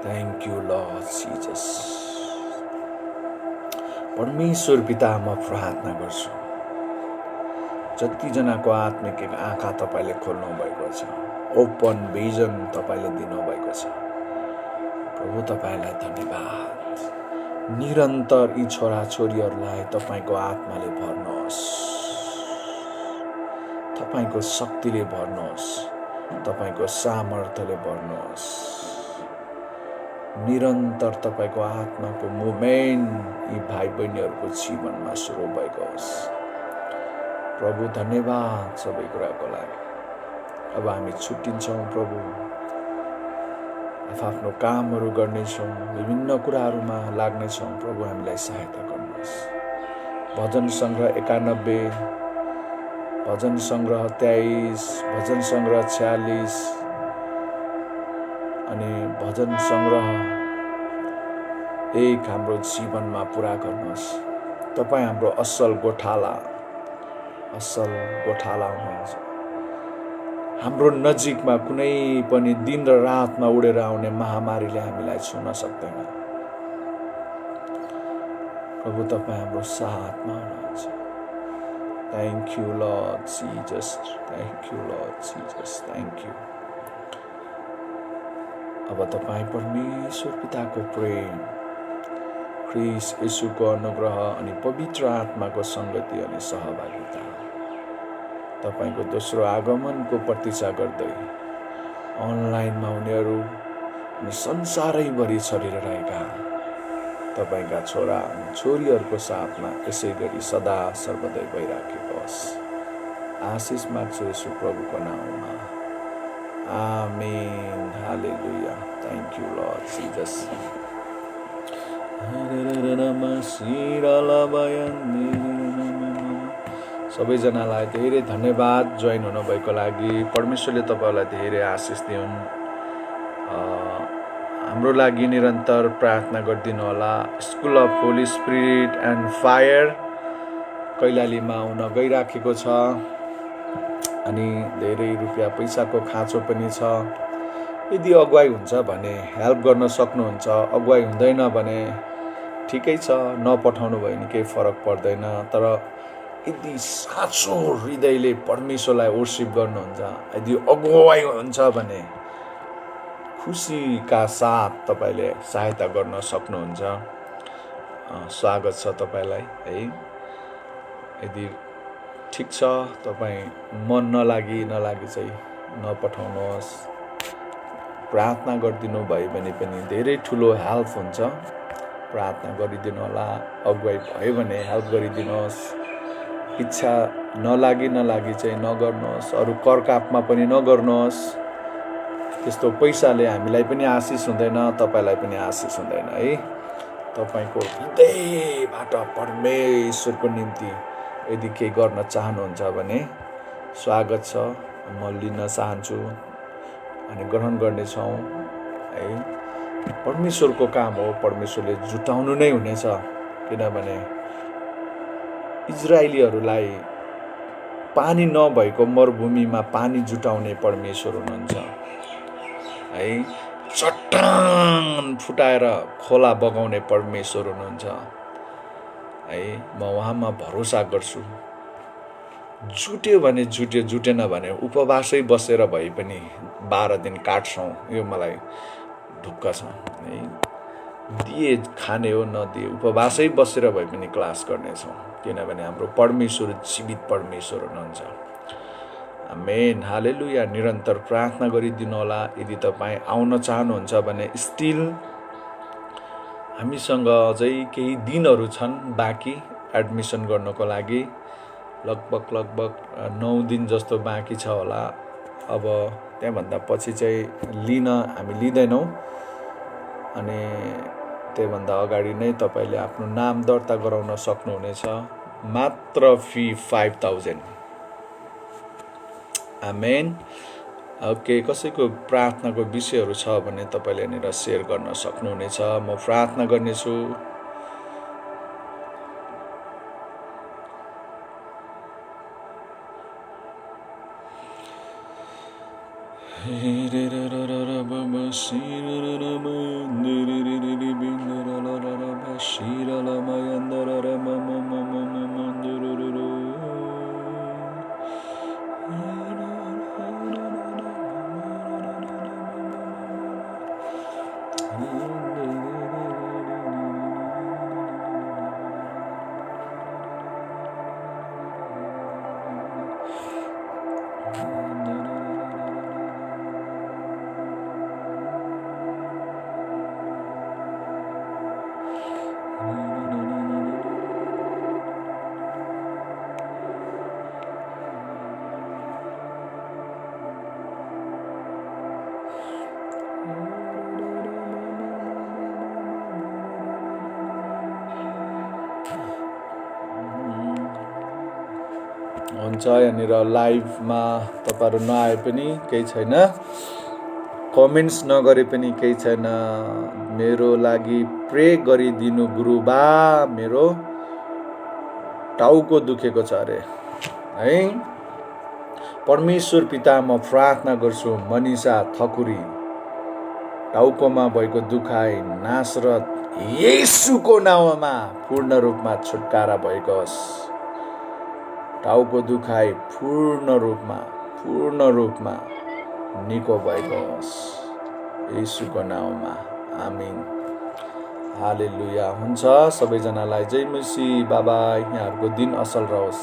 Thank you, Lord Jesus। परमेश्वर पिता म प्रार्थना गर्छु, जतिजनाको आत्मिक आँखा तपाईँले खोल्नु भएको छ, ओपन भिजन तपाईँले दिनुभएको छ, प्रभु तपाईँलाई धन्यवाद। निरन्तर यी छोराछोरीहरूलाई तपाईँको आत्माले भर्नुहोस्, तपाईँको शक्तिले भर्नुहोस्, तपाईँको सामर्थ्यले भर्नुहोस्। निरन्तर तपाईँको आत्माको मुभमेन्ट यी भाइ बहिनीहरूको जीवनमा सुरु भएको होस्। प्रभु धन्यवाद सबै कुराको लागि। अब हामी छुट्टिन्छौँ प्रभु, आफ्नो कामहरू गर्नेछौँ, विभिन्न कुराहरूमा लाग्नेछौँ। प्रभु हामीलाई सहायता गर्नुहोस्। भजन सङ्ग्रह 91, भजन सङ्ग्रह 23, भजन सङ्ग्रह 46 अनि भजन सङ्ग्रह 1 हाम्रो जीवनमा पुरा गर्नुहोस्। तपाईँ हाम्रो असल गोठाला हुनुहुन्छ। हाम्रो नजिकमा कुनै पनि दिन र रातमा उडेर आउने महामारीले हामीलाई छुन सक्दैन। प्रभु तपाईँ हाम्रो साथमा हुनुहुन्छ। Thank you Lord Jesus, thank you Lord Jesus, thank you. अब तपाईँ परमेश्वर पिताको प्रेम, ख्रीष्ट येशूको अनुग्रह अनि पवित्र आत्माको संगति अनि सहभागिता, तपाईको दोस्रो आगमनको प्रतीक्षा गर्दै अनलाइनमा हुनेहरू अनि संसारैभरि छरिरहेका तपाईका छोरा अनि छोरीहरूको साथमा यसै गरी सदा सर्वदै भइराखेको होस्। आशिष माग्छु येशू प्रभुको नाममा, amen, hallelujah. Thank you Lord Jesus. सबैजनालाई धेरै धन्यवाद जोइन हुनुभएको लागि। परमेश्वरले तपाईँलाई धेरै आशिष दिउन्। हाम्रो लागि निरन्तर प्रार्थना गरिदिनु होला। School of holy spirit and fire कैलालीमा हुन गइराखेको छ। अनि धेरै रुपियाँ पैसाको खाँचो पनि छ। यदि अगुवाई हुन्छ भने हेल्प गर्न सक्नुहुन्छ, अगुवाई हुँदैन भने ठिकै छ, नपठाउनु भयो भने केही फरक पर्दैन। तर यदि साँचो हृदयले परमेश्वरलाई वर्शिप गर्नुहुन्छ, यदि अगुवाई हुन्छ भने खुसीका साथ तपाईँले सहायता गर्न सक्नुहुन्छ। स्वागत छ तपाईँलाई है। यदि ठिक छ, तपाईँ मन नलागी चाहिँ नपठाउनुहोस्। प्रार्थना गरिदिनु भयो भने पनि धेरै ठुलो हेल्प हुन्छ। प्रार्थना गरिदिनु होला, अगुवाई भयो भने हेल्प गरिदिनुहोस्। इच्छा नलागी चाहिँ नगर्नुहोस्। अरू करकापमा पनि नगर्नुहोस्। त्यस्तो पैसाले हामीलाई पनि आशिष हुँदैन, तपाईँलाई पनि आशिष हुँदैन है। तपाईँको हृदयबाट परमेश्वरको निम्ति यदि केही गर्न चाहनुहुन्छ भने स्वागत छ। म लिन चाहन्छु अनि ग्रहण गर्नेछौँ है। परमेश्वरको काम हो, परमेश्वरले जुटाउनु नै हुनेछ। किनभने इजरायलीहरूलाई पानी नभएको मरुभूमिमा पानी जुटाउने परमेश्वर हुनुहुन्छ है। चट्टान फुटाएर खोला बगाउने परमेश्वर हुनुहुन्छ है। म उहाँमा भरोसा गर्छु। जुट्यो भने जुट्यो, जुटेन भने उपवासै बसेर भए पनि 12 दिन काट्छौँ। यो मलाई ढुक्क छ है। दिए खाने हो, नदिए उपवासै बसेर भए पनि क्लास गर्नेछौँ। किनभने हाम्रो परमेश्वर जीवित परमेश्वर हुनुहुन्छ। आमेन, हालेलुया। निरन्तर प्रार्थना गरिदिनु होला। यदि तपाईँ आउन चाहनुहुन्छ भने स्टिल हामीसँग अझै केही दिनहरू छन् बाँकी एडमिसन गर्नको लागि। लगभग 9 दिन जस्तो बाँकी छ होला। अब त्यहाँभन्दा पछि चाहिँ हामी लिँदैनौँ। अनि त्योभन्दा अगाडि नै तपाईँले आफ्नो नाम दर्ता गराउन सक्नुहुनेछ। मात्र फी 5000। आमेन। ओके, कसैको प्रार्थनाको विषयहरू छ भने तपाईँले यहाँनिर सेयर गर्न सक्नुहुनेछ। म प्रार्थना गर्नेछु। हुन्छ। यहाँनिर लाइभमा तपाईँहरू नआए पनि केही छैन, कमेन्ट्स नगरे पनि केही छैन। मेरो लागि प्रे गरिदिनु गुरुबा, मेरो टाउको दुखेको छ अरे है। परमेश्वर पिता, म प्रार्थना गर्छु मनिषा थकुरी टाउकोमा भएको दुखाइ नासरत येशूको नाममा पूर्ण रूपमा छुटकारा भएको होस्। टाउको दुखाइ पूर्ण रूपमा निको भएको होस् येशूको नाममा। आमीन, हालेलुया। हुन्छ, सबैजनालाई जय मसीह। बाबा, यहाँहरूको दिन असल रहोस्।